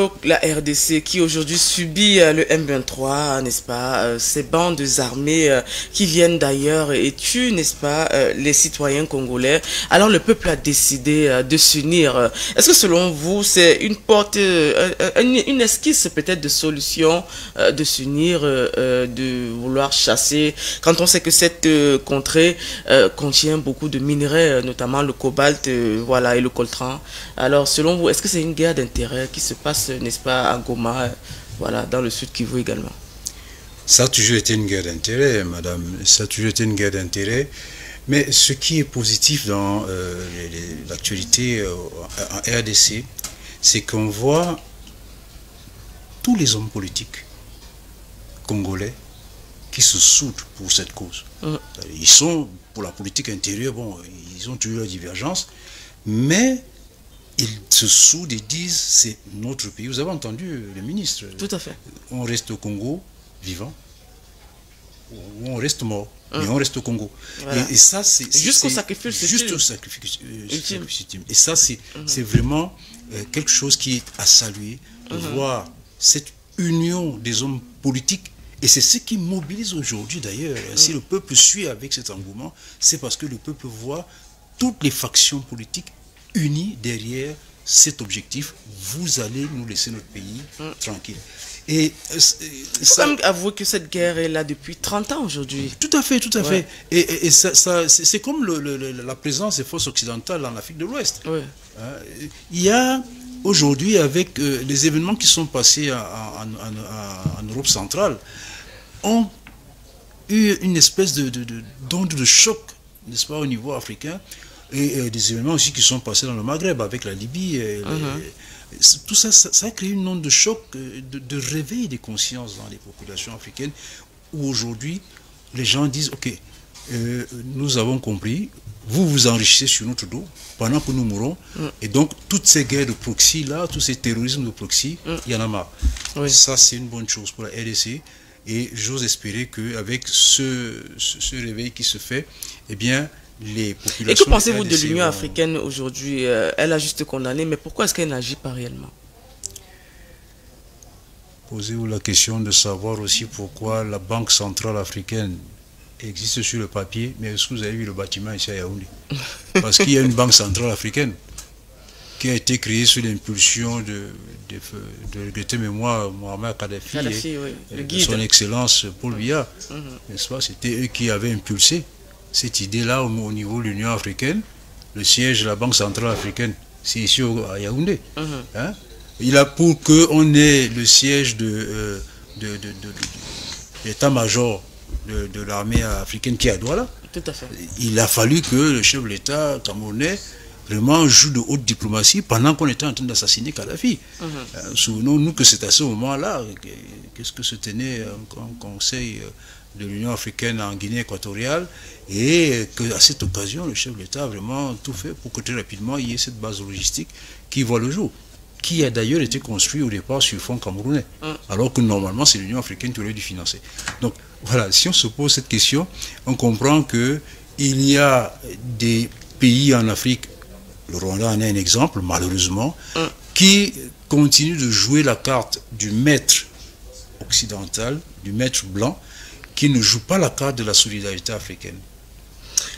Alors, la RDC qui aujourd'hui subit le M23, n'est-ce pas, ces bandes armées qui viennent d'ailleurs et tuent, n'est-ce pas, les citoyens congolais. Alors, le peuple a décidé de s'unir. Est-ce que selon vous, c'est une porte, une esquisse peut-être de solution de s'unir, de vouloir chasser, quand on sait que cette contrée contient beaucoup de minerais, notamment le cobalt, voilà, et le coltan. Alors, selon vous, est-ce que c'est une guerre d'intérêt qui se passe, n'est-ce pas, à Goma, voilà, dans le sud Kivu également? Ça a toujours été une guerre d'intérêt, madame. Ça a toujours été une guerre d'intérêt. Mais ce qui est positif dans l'actualité en RDC, c'est qu'on voit tous les hommes politiques congolais qui se soudent pour cette cause. Ils sont, pour la politique intérieure, bon, ils ont toujours la divergence, mais ils se soudent et disent c'est notre pays. Vous avez entendu le ministre. Tout à fait. On reste au Congo vivant, ou on reste mort, mais on reste au Congo. Voilà. Et ça, c'est jusqu'au sacrifice ultime. Et ça, c'est vraiment quelque chose qui est à saluer, de voir cette union des hommes politiques. Et c'est ce qui mobilise aujourd'hui d'ailleurs. Si le peuple suit avec cet engouement, c'est parce que le peuple voit toutes les factions politiques unies derrière cet objectif. Vous allez nous laisser notre pays tranquille. Et il faut quand même avouer que cette guerre est là depuis 30 ans aujourd'hui. Tout à fait, tout à fait. Et c'est comme la présence des forces occidentales en Afrique de l'Ouest. Il y a aujourd'hui, avec les événements qui sont passés en Europe centrale, ont eu une espèce d'onde de choc, n'est-ce pas, au niveau africain, et des événements aussi qui sont passés dans le Maghreb avec la Libye. Tout ça, ça a créé une onde de choc, de réveil des consciences dans les populations africaines, où aujourd'hui les gens disent ok, nous avons compris, vous vous enrichissez sur notre dos pendant que nous mourons, et donc toutes ces guerres de proxy là, tous ces terrorismes de proxy, il y en a marre. Ça, c'est une bonne chose pour la RDC, et j'ose espérer qu'avec ce réveil qui se fait, eh bien les populations... Et que pensez-vous de l'Union africaine aujourd'hui? Elle a juste condamné, mais pourquoi est-ce qu'elle n'agit pas réellement? Posez-vous la question de savoir aussi pourquoi la Banque centrale africaine existe sur le papier, mais est-ce que vous avez vu le bâtiment ici à Yaoundé? Parce qu'il y a une Banque centrale africaine qui a été créée sous l'impulsion de regretter mémoire Mohamed Kadhafi et de son excellence Paul Biya. N'est-ce pas? C'était eux qui avaient impulsé cette idée-là au niveau de l'Union africaine. Le siège de la Banque centrale africaine, c'est ici à Yaoundé. Il a pour qu'on ait le siège de l'état-major de l'armée africaine qui est à Douala. Tout à fait. Il a fallu que le chef de l'État camerounais vraiment joue de haute diplomatie pendant qu'on était en train d'assassiner Kadhafi. Souvenons-nous que c'est à ce moment-là qu'est-ce que se tenait un conseil de l'Union africaine en Guinée équatoriale, et qu'à cette occasion, le chef de l'État a vraiment tout fait pour que très rapidement il y ait cette base logistique qui voit le jour, qui a d'ailleurs été construite au départ sur fonds camerounais, alors que normalement c'est l'Union africaine qui aurait dû financer. Donc voilà, si on se pose cette question, on comprend que il y a des pays en Afrique, le Rwanda en est un exemple malheureusement, qui continuent de jouer la carte du maître occidental, du maître blanc, qui ne joue pas la carte de la solidarité africaine.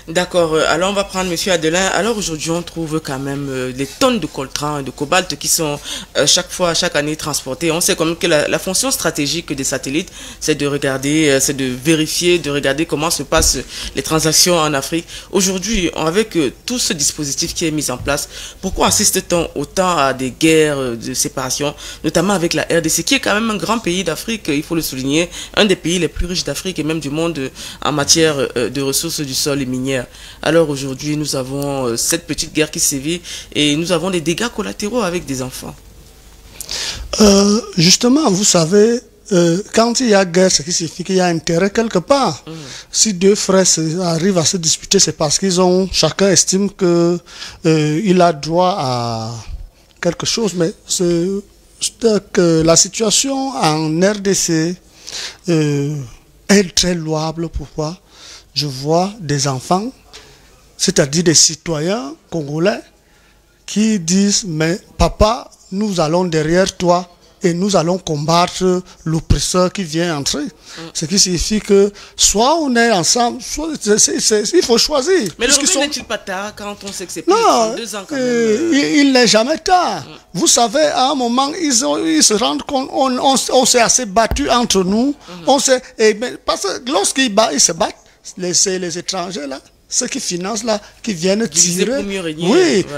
D'accord, alors on va prendre M. Adelin. Alors aujourd'hui on trouve quand même des tonnes de coltan et de cobalt qui sont chaque année transportées. On sait quand même que la fonction stratégique des satellites, c'est de regarder, c'est de vérifier, de regarder comment se passent les transactions en Afrique. Aujourd'hui, avec tout ce dispositif qui est mis en place, pourquoi assiste-t-on autant à des guerres de séparation, notamment avec la RDC, qui est quand même un grand pays d'Afrique, il faut le souligner, un des pays les plus riches d'Afrique et même du monde en matière de ressources du sol et minières. Alors aujourd'hui, nous avons cette petite guerre qui sévit et nous avons des dégâts collatéraux avec des enfants. Justement, vous savez, quand il y a guerre, ce qui signifie qu'il y a intérêt quelque part. Si deux frères arrivent à se disputer, c'est parce qu'ils ont, chacun estime que il a droit à quelque chose. Mais que la situation en RDC est très louable. Pourquoi? Je vois des enfants, c'est-à-dire des citoyens congolais, qui disent « Mais papa, nous allons derrière toi et nous allons combattre l'oppresseur qui vient entrer. Ce qui signifie que soit on est ensemble, soit il faut choisir. Mais le revenu n'est-il pas tard quand on sait que c'est plus de 2 ans quand même il n'est jamais tard. Vous savez, à un moment, ils se rendent compte, on s'est assez battu entre nous. Parce que lorsqu'ils se battent, les étrangers là, ceux qui financent là, qui viennent tirer,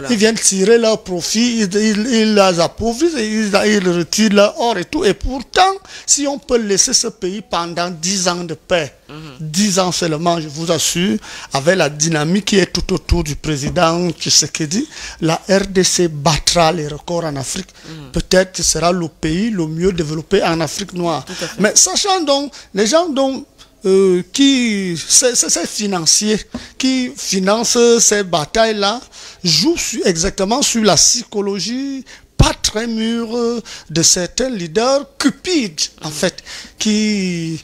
ils viennent tirer leur profit, ils les appauvrissent, ils retirent leur or et tout. Et pourtant, si on peut laisser ce pays pendant 10 ans de paix, 10 ans seulement, je vous assure, avec la dynamique qui est tout autour du président Tshisekedi, la RDC battra les records en Afrique. Peut-être que ce sera le pays le mieux développé en Afrique noire. Mais sachant donc, les gens dont ces financiers qui financent ces batailles-là jouent exactement sur la psychologie pas très mûre de certains leaders cupides, en fait, qui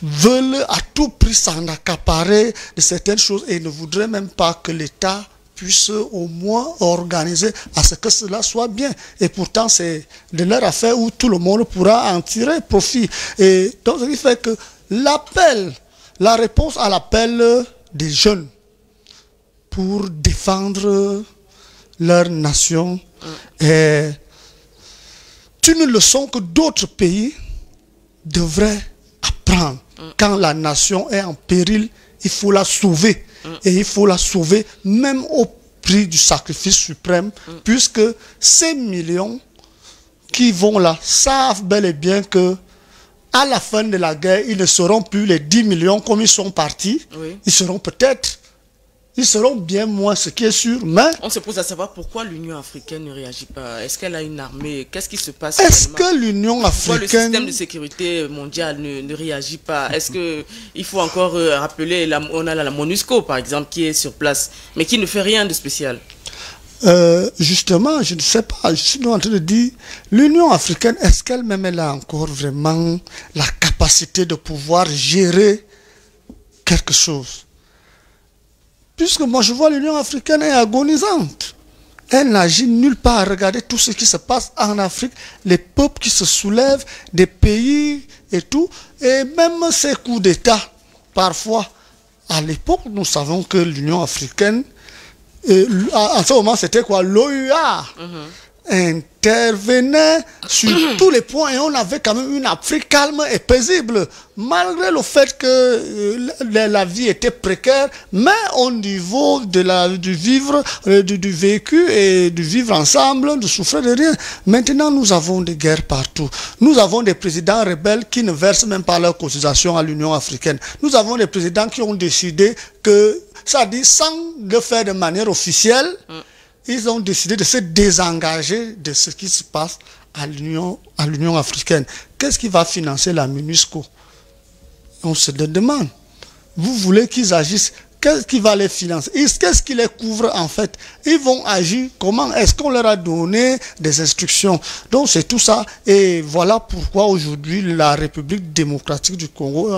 veulent à tout prix s'en accaparer de certaines choses et ne voudraient même pas que l'État puisse au moins organiser à ce que cela soit bien. Et pourtant, c'est de leur affaire où tout le monde pourra en tirer profit. Et donc, ce qui fait que la réponse à l'appel des jeunes pour défendre leur nation est une leçon que d'autres pays devraient apprendre. Quand la nation est en péril, il faut la sauver. Et il faut la sauver même au prix du sacrifice suprême, puisque ces millions qui vont là savent bel et bien que à la fin de la guerre, ils ne seront plus les 10 millions comme ils sont partis. Ils seront bien moins, ce qui est sûr, mais... On se pose à savoir pourquoi l'Union africaine ne réagit pas. Est-ce qu'elle a une armée? Qu'est-ce qui se passe? Est-ce que l'Union africaine... Pourquoi le système de sécurité mondiale ne réagit pas? Est-ce qu'il faut encore rappeler, on a la MONUSCO par exemple qui est sur place, mais qui ne fait rien de spécial? Justement, je ne sais pas, je suis en train de dire, l'Union africaine, est-ce qu'elle-même elle a encore vraiment la capacité de pouvoir gérer quelque chose? Puisque moi je vois l'Union africaine est agonisante. Elle n'agit nulle part. Regardez tout ce qui se passe en Afrique, les peuples qui se soulèvent, des pays et tout, et même ces coups d'État, parfois. À l'époque, nous savons que l'Union africaine, en ce moment, c'était quoi? L'OUA intervenait sur tous les points et on avait quand même une Afrique calme et paisible, malgré le fait que la vie était précaire, mais au niveau du vivre, du vécu et du vivre ensemble, ne souffrait de rien. Maintenant, nous avons des guerres partout. Nous avons des présidents rebelles qui ne versent même pas leurs cotisations à l'Union africaine. Nous avons des présidents qui ont décidé que, ça dit, sans le faire de manière officielle, ils ont décidé de se désengager de ce qui se passe à l'Union africaine. Qu'est-ce qui va financer la MONUSCO? On se demande. Vous voulez qu'ils agissent? Qu'est-ce qui va les financer? Qu'est-ce qui les couvre en fait? Ils vont agir comment? Est-ce qu'on leur a donné des instructions? Donc c'est tout ça. Et voilà pourquoi aujourd'hui la République démocratique du Congo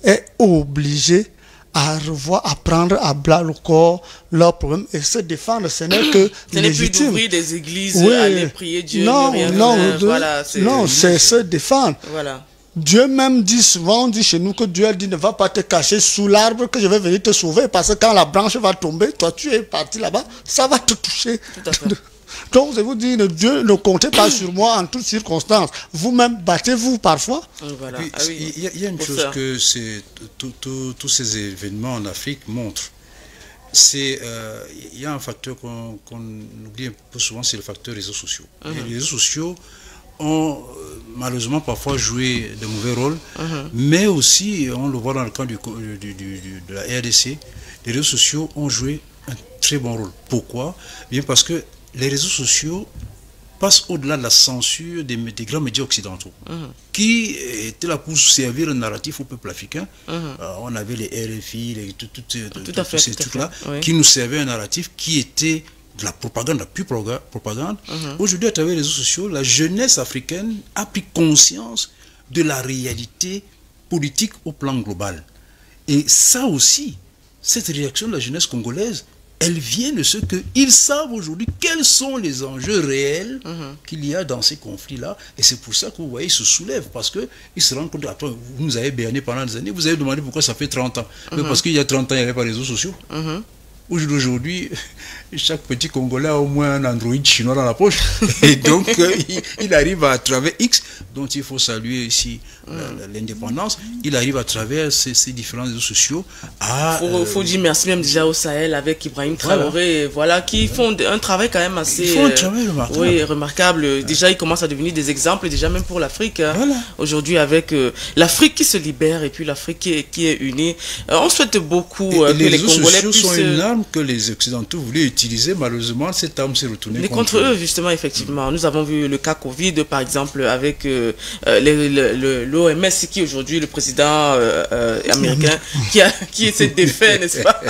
est obligée à prendre à bras le corps leurs problèmes et se défendre. Ce n'est que ce n'est plus d'ouvrir des églises, aller prier Dieu. Non, voilà, c'est se défendre. Voilà. Dieu même dit souvent, on dit chez nous que Dieu dit ne va pas te cacher sous l'arbre que je vais venir te sauver parce que quand la branche va tomber, toi tu es parti là-bas, ça va te toucher. Tout à fait. Donc je vous dis, Dieu ne comptez pas sur moi en toutes circonstances. Vous-même battez-vous parfois. Voilà. Il y a une chose que tous ces événements en Afrique montrent. Il y a un facteur qu'on oublie un peu souvent, c'est le facteur réseaux sociaux. Les réseaux sociaux ont malheureusement parfois joué de mauvais rôles, mais aussi, on le voit dans le cas de la RDC, les réseaux sociaux ont joué un très bon rôle. Pourquoi? Bien parce que les réseaux sociaux passent au-delà de la censure des grands médias occidentaux, qui étaient là pour servir le narratif au peuple africain. On avait les RFI, tous ces trucs-là, qui nous servaient un narratif qui était de la propagande, la pure propagande. Aujourd'hui, à travers les réseaux sociaux, la jeunesse africaine a pris conscience de la réalité politique au plan global. Et ça aussi, cette réaction de la jeunesse congolaise elles viennent de ce qu'ils savent aujourd'hui quels sont les enjeux réels qu'il y a dans ces conflits-là. Et c'est pour ça que vous voyez, ils se soulèvent, parce qu'ils se rendent compte, attends, vous nous avez berné pendant des années, vous avez demandé pourquoi ça fait 30 ans. Mais parce qu'il y a 30 ans, il n'y avait pas de réseaux sociaux. Aujourd'hui, chaque petit Congolais a au moins un Android chinois dans la poche. Et donc, il arrive à travers X, dont il faut saluer ici l'indépendance, il arrive à travers ces différents réseaux sociaux à... faut dire merci même déjà au Sahel avec Ibrahim Traoré, voilà, qui font un travail quand même assez... Ils font un travail remarquable. Oui, remarquable. Déjà, ils commencent à devenir des exemples, déjà même pour l'Afrique. Aujourd'hui, avec l'Afrique qui se libère et puis l'Afrique qui est unie. On souhaite beaucoup que les Congolais puissent... sont une arme que les Occidentaux voulaient utiliser. Malheureusement, cette arme s'est retournée contre eux. Justement, effectivement. Nous avons vu le cas Covid, par exemple, avec l'OMS, qui aujourd'hui, le président américain, qui s'est défait, n'est-ce pas,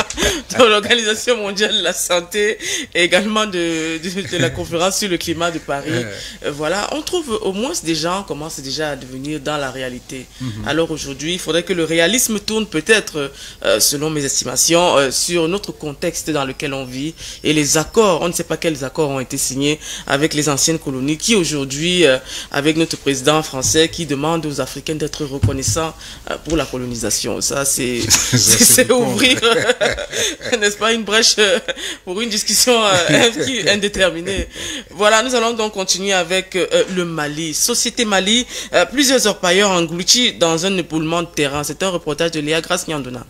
de l'Organisation mondiale de la santé, et également de la conférence sur le climat de Paris. Voilà, on trouve au moins des gens commencent déjà à devenir dans la réalité. Alors aujourd'hui, il faudrait que le réalisme tourne peut-être, selon mes estimations, sur notre contexte dans lequel on vit et les accords, on ne sait pas quels accords ont été signés avec les anciennes colonies qui aujourd'hui, avec notre président français qui demande aux Africains d'être reconnaissants pour la colonisation. Ça, c'est ouvrir, n'est-ce pas, une brèche pour une discussion indéterminée. Voilà, nous allons donc continuer avec le Mali. Société Mali, plusieurs orpailleurs engloutis dans un éboulement de terrain. C'est un reportage de Léa Grace Nyandona.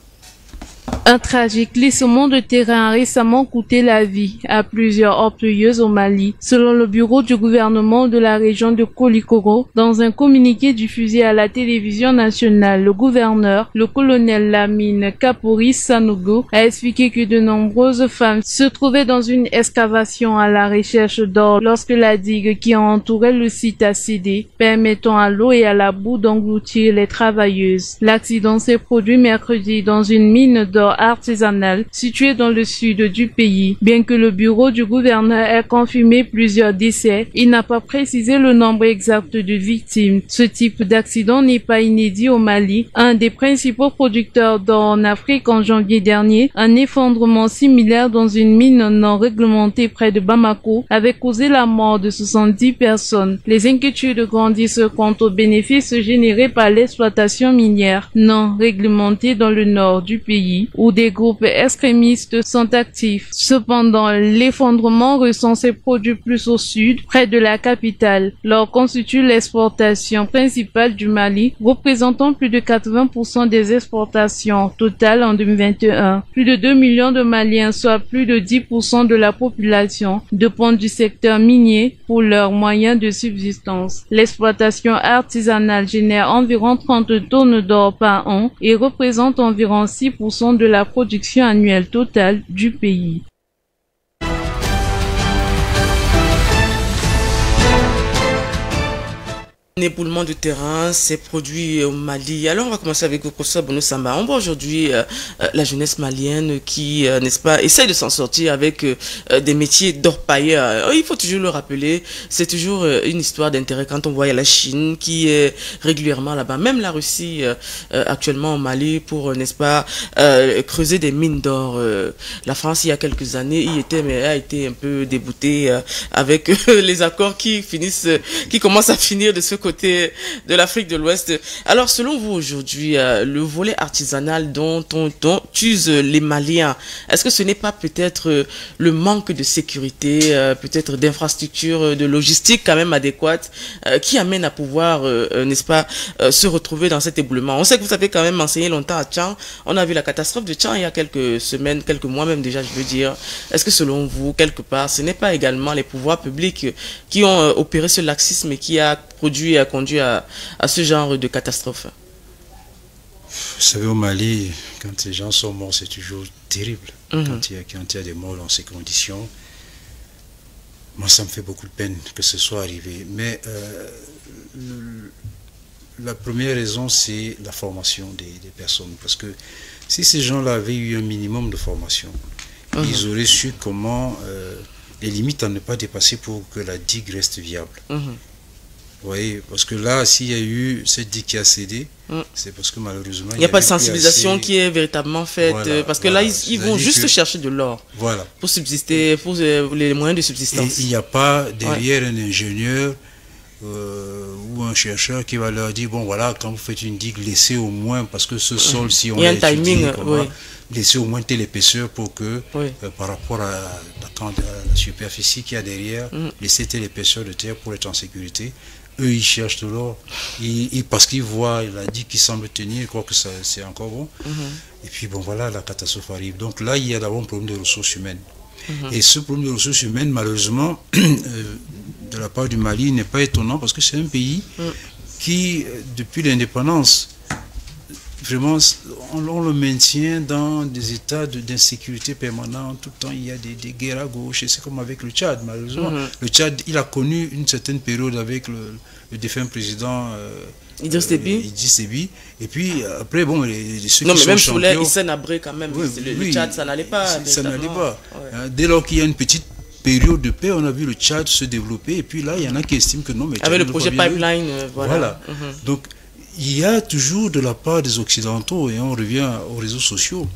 Un tragique glissement de terrain a récemment coûté la vie à plusieurs orpailleurs au Mali, selon le bureau du gouvernement de la région de Kolikoro. Dans un communiqué diffusé à la télévision nationale, le gouverneur, le colonel Lamine Kapori Sanogo, a expliqué que de nombreuses femmes se trouvaient dans une excavation à la recherche d'or lorsque la digue qui entourait le site a cédé, permettant à l'eau et à la boue d'engloutir les travailleuses. L'accident s'est produit mercredi dans une mine d'or artisanale située dans le sud du pays. Bien que le bureau du gouverneur ait confirmé plusieurs décès, il n'a pas précisé le nombre exact de victimes. Ce type d'accident n'est pas inédit au Mali, un des principaux producteurs d'or en Afrique. En janvier dernier, un effondrement similaire dans une mine non réglementée près de Bamako avait causé la mort de 70 personnes. Les inquiétudes grandissent quant aux bénéfices générés par l'exploitation minière non réglementée dans le nord du pays, où des groupes extrémistes sont actifs. Cependant, l'effondrement récent s'est produit plus au sud, près de la capitale. L'or constitue l'exportation principale du Mali, représentant plus de 80% des exportations totales en 2021. Plus de 2 millions de Maliens, soit plus de 10% de la population, dépendent du secteur minier pour leurs moyens de subsistance. L'exploitation artisanale génère environ 30 tonnes d'or par an et représente environ 6% de la production annuelle totale du pays. Un éboulement de terrain s'est produit au Mali. Alors on va commencer avec le professeur Bono Samba. On voit aujourd'hui la jeunesse malienne qui, n'est-ce pas, essaye de s'en sortir avec des métiers d'orpailleur. Il faut toujours le rappeler, c'est toujours une histoire d'intérêt quand on voit la Chine qui est régulièrement là-bas, même la Russie actuellement au Mali pour, n'est-ce pas, creuser des mines d'or. La France il y a quelques années y était, mais a été un peu déboutée avec les accords qui commencent à finir de ce côté de l'Afrique de l'Ouest. Alors, selon vous, aujourd'hui, le volet artisanal dont usent les Maliens, est-ce que ce n'est pas peut-être le manque de sécurité, peut-être d'infrastructures, de logistique quand même adéquates, qui amène à pouvoir, n'est-ce pas, se retrouver dans cet éboulement? On sait que vous avez quand même enseigné longtemps à Tchang. On a vu la catastrophe de Tchang il y a quelques semaines, quelques mois même déjà, je veux dire. Est-ce que selon vous, quelque part, ce n'est pas également les pouvoirs publics qui ont opéré ce laxisme et qui a conduit à ce genre de catastrophe? Vous savez, au Mali, quand les gens sont morts, c'est toujours terrible. Quand il y a des morts dans ces conditions, moi, ça me fait beaucoup de peine que ce soit arrivé. Mais la première raison, c'est la formation des personnes. Parce que si ces gens-là avaient eu un minimum de formation, ils auraient su comment les limites à ne pas dépasser pour que la digue reste viable. Vous voyez, parce que là, s'il y a eu cette digue qui a cédé, c'est parce que malheureusement... Il n'y a pas de sensibilisation qui est véritablement faite, voilà, parce que là, ils vont juste chercher de l'or pour subsister, pour les moyens de subsistance. Et il n'y a pas derrière un ingénieur ou un chercheur qui va leur dire, bon voilà, quand vous faites une digue, laissez au moins, parce que ce sol, si on il y a un timing, laissez au moins telle épaisseur pour que, par rapport à la superficie qu'il y a derrière, laissez telle épaisseur de terre pour être en sécurité. Eux, ils cherchent de l'or, parce qu'ils voient la digue qui semble tenir, ils croient que c'est encore bon. Et puis, bon, voilà, la catastrophe arrive. Donc là, il y a d'abord un problème de ressources humaines. Et ce problème de ressources humaines, malheureusement, de la part du Mali, n'est pas étonnant, parce que c'est un pays qui, depuis l'indépendance, vraiment, on le maintient dans des états d'insécurité permanente. Tout le temps, il y a des guerres à gauche. Et c'est comme avec le Tchad, malheureusement. Le Tchad, il a connu une certaine période avec le défunt président Idriss Déby. Et puis, après, bon, ceux non, qui mais sont même champions... il s'est nabré quand même. Le Tchad, ça n'allait pas. Ça n'allait pas. Dès lors qu'il y a une petite période de paix, on a vu le Tchad se développer. Et puis là, il y en a qui estiment que non, mais... Avec le projet Pipeline, voilà. Donc, il y a toujours de la part des Occidentaux, et on revient aux réseaux sociaux,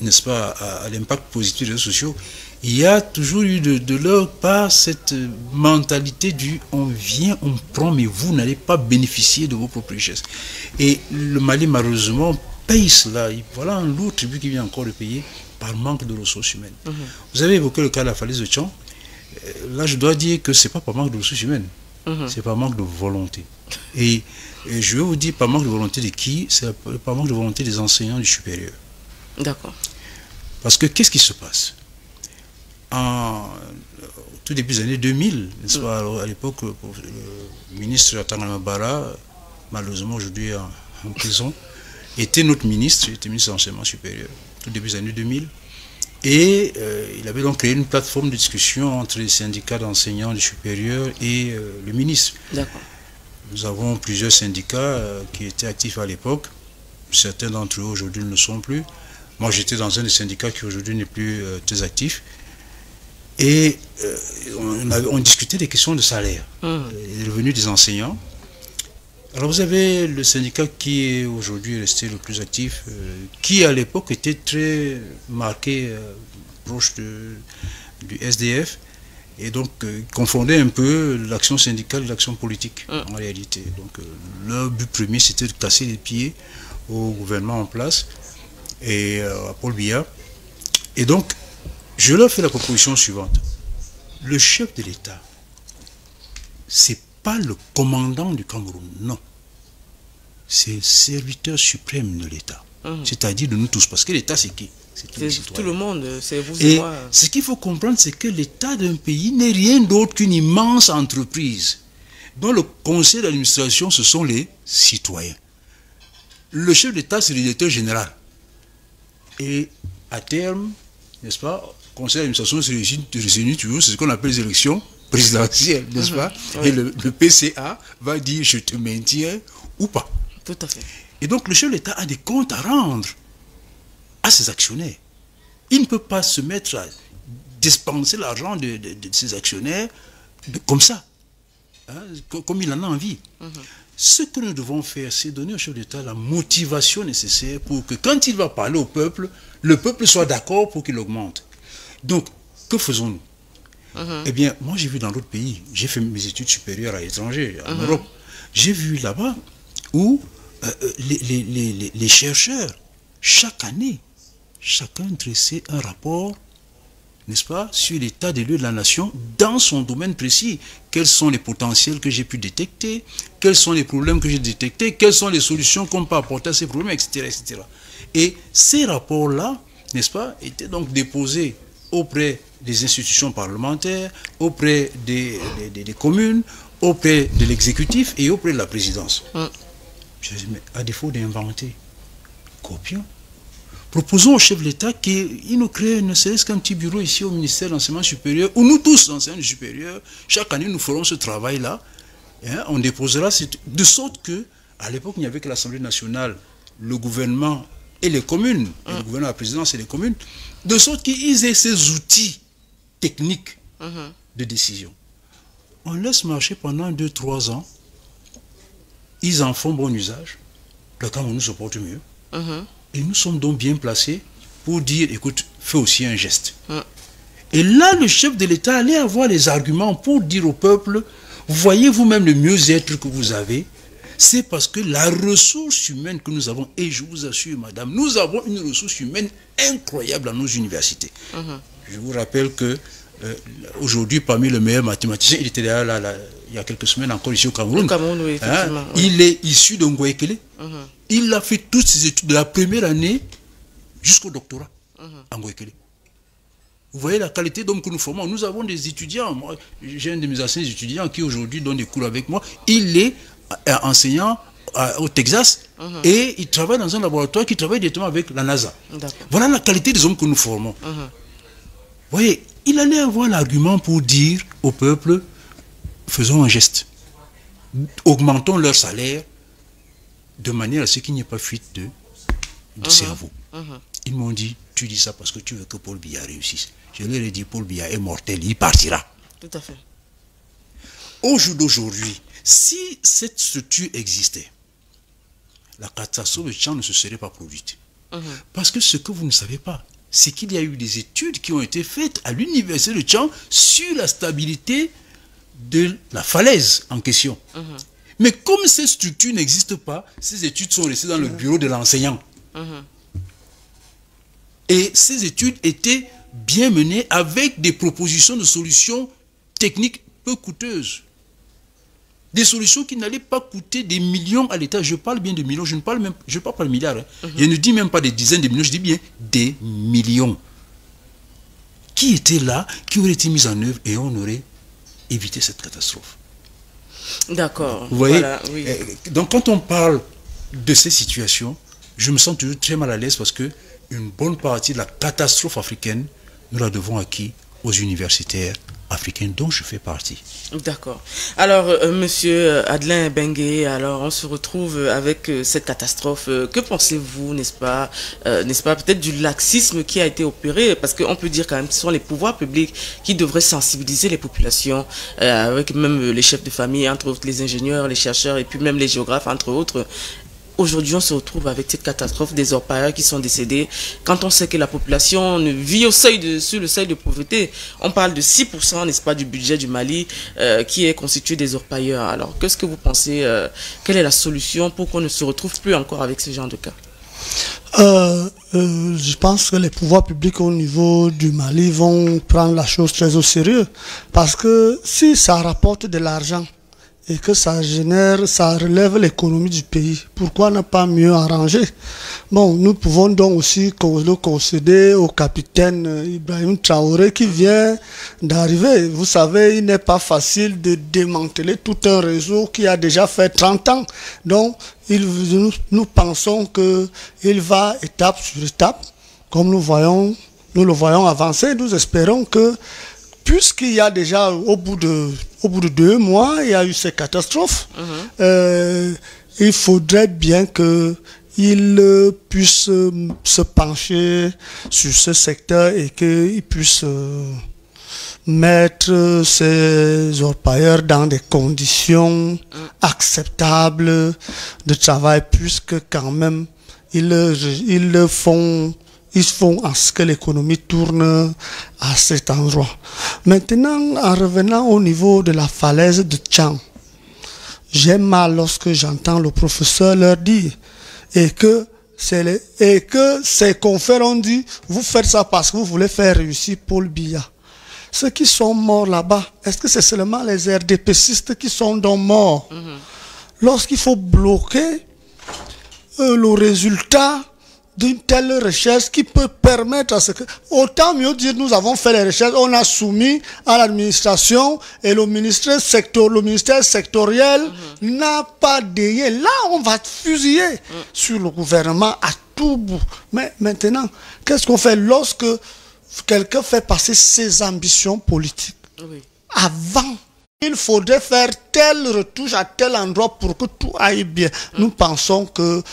n'est-ce pas, à l'impact positif des réseaux sociaux, il y a toujours eu de leur part cette mentalité du on vient, on prend, mais vous n'allez pas bénéficier de vos propres richesses. Et le Mali, malheureusement, paye cela. Voilà un lourd tribut qui vient encore de payer par manque de ressources humaines. Vous avez évoqué le cas de la falaise de Tchang. Là, je dois dire que ce n'est pas par manque de ressources humaines, c'est par manque de volonté. Et je vais vous dire par manque de volonté de qui? C'est par manque de volonté des enseignants du supérieur. D'accord. Parce que qu'est-ce qui se passe? Au tout début des années 2000, n'est-ce pas, à l'époque, le ministre Atangana Bara, malheureusement aujourd'hui en prison, était notre ministre, il était ministre de l'enseignement supérieur, tout début des années 2000. Et il avait donc créé une plateforme de discussion entre les syndicats d'enseignants du supérieur et le ministre. D'accord. Nous avons plusieurs syndicats qui étaient actifs à l'époque. Certains d'entre eux aujourd'hui ne le sont plus. Moi, j'étais dans un des syndicats qui aujourd'hui n'est plus très actif. Et on discutait des questions de salaire, des revenus des enseignants. Alors vous avez le syndicat qui est aujourd'hui resté le plus actif, qui à l'époque était très marqué, proche du SDF, et donc confondait un peu l'action syndicale et l'action politique en réalité. Donc leur but premier c'était de casser les pieds au gouvernement en place et à Paul Biya. Et donc je leur fais la proposition suivante. Le chef de l'État, c'est pas le commandant du Cameroun, non. C'est le serviteur suprême de l'État. C'est-à-dire de nous tous. Parce que l'État, c'est qui? C'est tout le monde, c'est vous et moi. Ce qu'il faut comprendre, c'est que l'État d'un pays n'est rien d'autre qu'une immense entreprise dont le conseil d'administration, ce sont les citoyens. Le chef d'État, c'est le directeur général. Et à terme, n'est-ce pas, le conseil d'administration se réunit toujours, c'est ce qu'on appelle les élections présidentielles, n'est-ce pas? Et le PCA va dire je te maintiens ou pas. Tout à fait. Et donc le chef de l'État a des comptes à rendre à ses actionnaires. Il ne peut pas se mettre à dispenser l'argent de ses actionnaires comme ça, hein, comme il en a envie. Ce que nous devons faire, c'est donner au chef d'État la motivation nécessaire pour que quand il va parler au peuple, le peuple soit d'accord pour qu'il augmente. Donc, que faisons-nous? Eh bien, moi j'ai vu dans d'autres pays, j'ai fait mes études supérieures à l'étranger, en Europe, j'ai vu là-bas où les chercheurs, chaque année, chacun dressait un rapport, n'est-ce pas, sur l'état des lieux de la nation dans son domaine précis. Quels sont les potentiels que j'ai pu détecter, quels sont les problèmes que j'ai détectés, quelles sont les solutions qu'on peut apporter à ces problèmes, etc. etc. Et ces rapports-là, n'est-ce pas, étaient donc déposés auprès des institutions parlementaires, auprès des communes, auprès de l'exécutif et auprès de la présidence. Je dis, mais à défaut d'inventer, copions. Proposons au chef de l'État qu'il nous crée ne serait-ce qu'un petit bureau ici au ministère de l'enseignement supérieur, où nous tous, enseignants supérieurs, chaque année nous ferons ce travail-là. Hein, on déposera, de sorte que, à l'époque, il n'y avait que l'Assemblée nationale, le gouvernement et les communes, et le gouvernement, la présidence et les communes, de sorte qu'ils aient ces outils techniques de décision. on laisse marcher pendant 2-3 ans, ils en font bon usage, le Cameroun se porte mieux, et nous sommes donc bien placés pour dire, écoute, fais aussi un geste. Et là, le chef de l'État allait avoir les arguments pour dire au peuple, voyez vous-même le mieux-être que vous avez, c'est parce que la ressource humaine que nous avons, et je vous assure, madame, nous avons une ressource humaine incroyable dans nos universités. Je vous rappelle que aujourd'hui, parmi les meilleurs mathématiciens, il était là, il y a quelques semaines encore ici au Cameroun. Au Cameroun, oui, effectivement. Il est issu de Ngoekele. Il a fait toutes ses études de la première année jusqu'au doctorat à Ngoekele. Vous voyez la qualité d'homme que nous formons. Nous avons des étudiants. Moi, j'ai un de mes anciens étudiants qui aujourd'hui donne des cours avec moi. Il est enseignant au Texas et il travaille dans un laboratoire qui travaille directement avec la NASA. Voilà la qualité des hommes que nous formons. Vous voyez, il allait avoir l'argument pour dire au peuple, faisons un geste. Augmentons leur salaire de manière à ce qu'il n'y ait pas fuite de cerveau. Ils m'ont dit, tu dis ça parce que tu veux que Paul Biya réussisse. Je leur ai dit, Paul Biya est mortel, il partira. Tout à fait. Au jour d'aujourd'hui, si cette structure existait, la catastrophe de Tchang ne se serait pas produite. Parce que ce que vous ne savez pas, c'est qu'il y a eu des études qui ont été faites à l'université de Tchang sur la stabilité de la falaise en question. Mais comme ces structures n'existent pas, ces études sont restées dans le bureau de l'enseignant. Et ces études étaient bien menées avec des propositions de solutions techniques peu coûteuses. Des solutions qui n'allaient pas coûter des millions à l'État. Je parle bien de millions, je ne parle même, je parle pas de milliards. Je ne dis même pas des dizaines de millions, je dis bien des millions. Qui étaient là, qui auraient été mis en œuvre et on aurait évité cette catastrophe. D'accord. Vous voyez, voilà, oui. Donc quand on parle de ces situations, je me sens toujours très mal à l'aise parce que une bonne partie de la catastrophe africaine, nous la devons à qui? Aux universitaires africains dont je fais partie. D'accord. Alors, monsieur Adelin Bengué, alors on se retrouve avec cette catastrophe. Que pensez-vous, n'est-ce pas, peut-être du laxisme qui a été opéré, parce qu'on peut dire quand même que ce sont les pouvoirs publics qui devraient sensibiliser les populations, avec même les chefs de famille, entre autres les ingénieurs, les chercheurs, et puis même les géographes, entre autres. Aujourd'hui, on se retrouve avec cette catastrophe des orpailleurs qui sont décédés. Quand on sait que la population vit sur le seuil de pauvreté, on parle de 6%, n'est-ce pas, du budget du Mali qui est constitué des orpailleurs. Alors, qu'est-ce que vous pensez, quelle est la solution pour qu'on ne se retrouve plus encore avec ce genre de cas? Je pense que les pouvoirs publics au niveau du Mali vont prendre la chose très au sérieux. Parce que si ça rapporte de l'argent, et que ça relève l'économie du pays. Pourquoi ne pas mieux arranger? Bon, nous pouvons donc aussi le concéder au capitaine Ibrahim Traoré qui vient d'arriver. Vous savez, il n'est pas facile de démanteler tout un réseau qui a déjà fait 30 ans. Donc, nous pensons qu'il va étape sur étape, comme nous le voyons avancer. Nous espérons que puisqu'il y a déjà, au bout de 2 mois, il y a eu ces catastrophes, il faudrait bien qu'il puisse se pencher sur ce secteur et qu'il puisse mettre ces orpailleurs dans des conditions acceptables de travail, puisque quand même, ils font en ce que l'économie tourne à cet endroit. Maintenant, en revenant au niveau de la falaise de Tchang, j'ai mal lorsque j'entends le professeur leur dire et que ces confrères ont dit, vous faites ça parce que vous voulez faire réussir Paul Biya. Ceux qui sont morts là-bas, est-ce que c'est seulement les RDPCistes qui sont donc morts? Lorsqu'il faut bloquer le résultat d'une telle recherche qui peut permettre à ce que... Autant mieux dire, nous avons fait les recherches, on a soumis à l'administration et le ministère sectoriel n'a pas dénié. Là, on va fusiller sur le gouvernement à tout bout. Mais maintenant, qu'est-ce qu'on fait lorsque quelqu'un fait passer ses ambitions politiques? Avant, il faudrait faire telle retouche à tel endroit pour que tout aille bien. Nous pensons que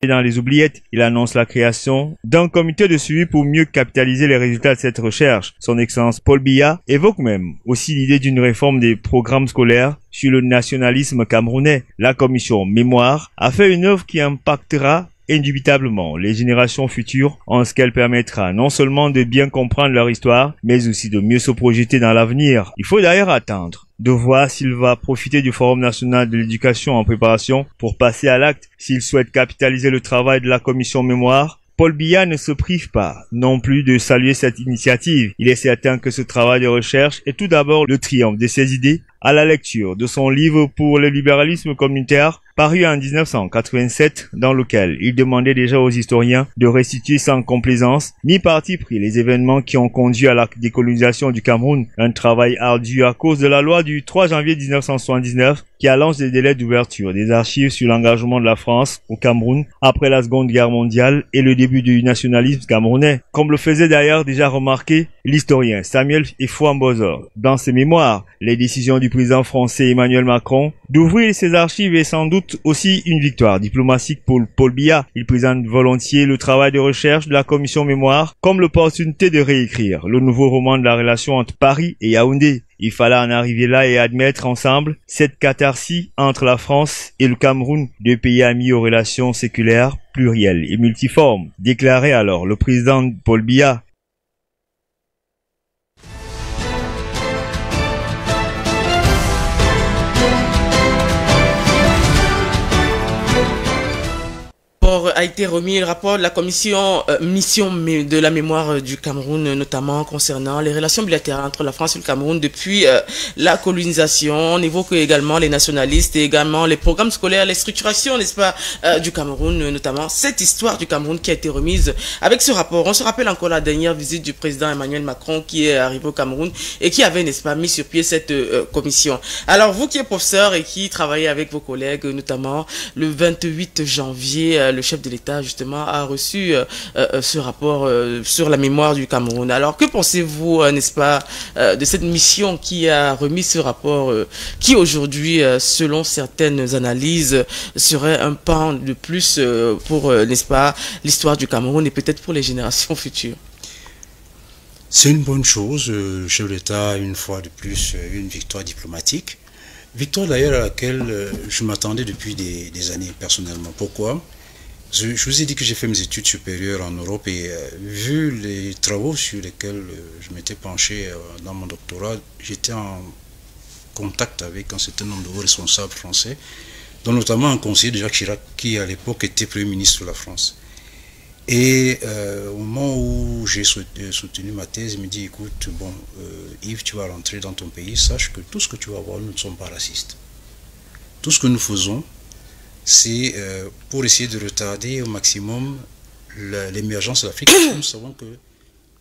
Et dans les oubliettes, il annonce la création d'un comité de suivi pour mieux capitaliser les résultats de cette recherche. Son Excellence Paul Biya évoque même aussi l'idée d'une réforme des programmes scolaires sur le nationalisme camerounais. La commission Mémoire a fait une œuvre qui impactera indubitablement les générations futures en ce qu'elle permettra non seulement de bien comprendre leur histoire, mais aussi de mieux se projeter dans l'avenir. Il faut d'ailleurs attendre de voir s'il va profiter du Forum national de l'éducation en préparation pour passer à l'acte. S'il souhaite capitaliser le travail de la commission Mémoire, Paul Biya ne se prive pas non plus de saluer cette initiative. Il est certain que ce travail de recherche est tout d'abord le triomphe de ses idées à la lecture de son livre pour le libéralisme communautaire, paru en 1987, dans lequel il demandait déjà aux historiens de restituer sans complaisance ni parti pris les événements qui ont conduit à la décolonisation du Cameroun, un travail ardu à cause de la loi du 3 janvier 1979 qui allonge les délais d'ouverture des archives sur l'engagement de la France au Cameroun après la Seconde Guerre mondiale et le début du nationalisme camerounais, comme le faisait d'ailleurs déjà remarquer l'historien Samuel Efouambozor dans ses mémoires. Les décisions du président français Emmanuel Macron d'ouvrir ses archives est sans doute aussi une victoire diplomatique pour Paul Biya. Il présente volontiers le travail de recherche de la commission Mémoire comme l'opportunité de réécrire le nouveau roman de la relation entre Paris et Yaoundé. Il fallait en arriver là et admettre ensemble cette catharsis entre la France et le Cameroun, deux pays amis aux relations séculaires, plurielles et multiformes, déclarait alors le président Paul Biya. A été remis le rapport de la commission mission de la mémoire du Cameroun, notamment concernant les relations bilatérales entre la France et le Cameroun depuis la colonisation. On évoque également les nationalistes et également les programmes scolaires, les structurations, n'est-ce pas, du Cameroun, notamment cette histoire du Cameroun qui a été remise avec ce rapport. On se rappelle encore la dernière visite du président Emmanuel Macron qui est arrivé au Cameroun et qui avait, n'est-ce pas, mis sur pied cette commission. Alors vous qui êtes professeur et qui travaillez avec vos collègues, notamment le 28 janvier, le chef de l'État justement a reçu ce rapport sur la mémoire du Cameroun. Alors que pensez-vous, n'est-ce pas, de cette mission qui a remis ce rapport qui aujourd'hui, selon certaines analyses, serait un pan de plus pour, n'est-ce pas, l'histoire du Cameroun et peut-être pour les générations futures? C'est une bonne chose. Le chef de l'État a une fois de plus une victoire diplomatique. Victoire d'ailleurs à laquelle je m'attendais depuis des années personnellement. Pourquoi ? Je vous ai dit que j'ai fait mes études supérieures en Europe et vu les travaux sur lesquels je m'étais penché dans mon doctorat, j'étais en contact avec un certain nombre de hauts responsables français, dont notamment un conseiller de Jacques Chirac qui à l'époque était Premier ministre de la France. Et au moment où j'ai soutenu ma thèse, il me dit, écoute, bon, Yves, tu vas rentrer dans ton pays, sache que tout ce que tu vas voir, nous ne sommes pas racistes. Tout ce que nous faisons, c'est pour essayer de retarder au maximum l'émergence de l'Afrique. Nous savons que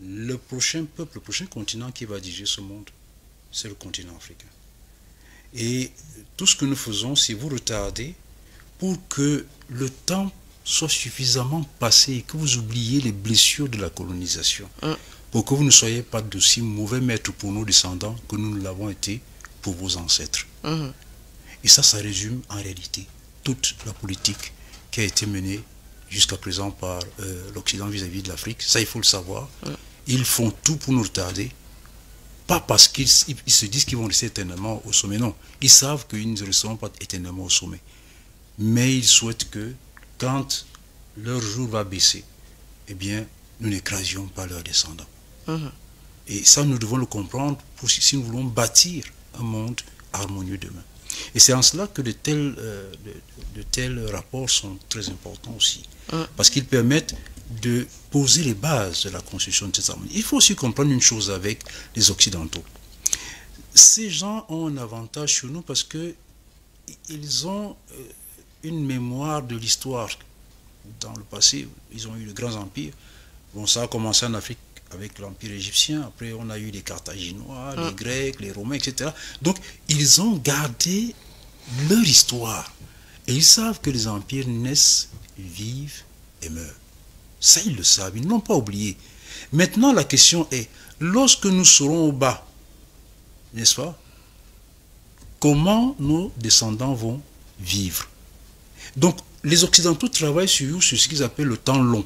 le prochain peuple, le prochain continent qui va diriger ce monde, c'est le continent africain. Et tout ce que nous faisons, c'est vous retarder pour que le temps soit suffisamment passé et que vous oubliez les blessures de la colonisation. Pour que vous ne soyez pas d'aussi mauvais maîtres pour nos descendants que nous l'avons été pour vos ancêtres. Et ça résume en réalité toute la politique qui a été menée jusqu'à présent par l'Occident vis-à-vis de l'Afrique. Ça, il faut le savoir. Ils font tout pour nous retarder. Pas parce qu'ils se disent qu'ils vont rester éternellement au sommet. Non, ils savent qu'ils ne resteront pas éternellement au sommet. Mais ils souhaitent que, quand leur jour va baisser, eh bien, nous n'écrasions pas leurs descendants. Et ça, nous devons le comprendre si nous voulons bâtir un monde harmonieux demain. Et c'est en cela que de tels rapports sont très importants aussi. Parce qu'ils permettent de poser les bases de la construction de cette harmonie. Il faut aussi comprendre une chose avec les Occidentaux. Ces gens ont un avantage sur nous parce qu'ils ont une mémoire de l'histoire. Dans le passé, ils ont eu de grands empires. Bon, ça a commencé en Afrique avec l'Empire égyptien, après on a eu les Carthaginois, les Grecs, les Romains, etc. Donc ils ont gardé leur histoire. Et ils savent que les empires naissent, vivent et meurent. Ça, ils le savent, ils ne l'ont pas oublié. Maintenant, la question est, lorsque nous serons au bas, n'est-ce pas, comment nos descendants vont vivre? Donc, les Occidentaux travaillent sur ce qu'ils appellent le temps long.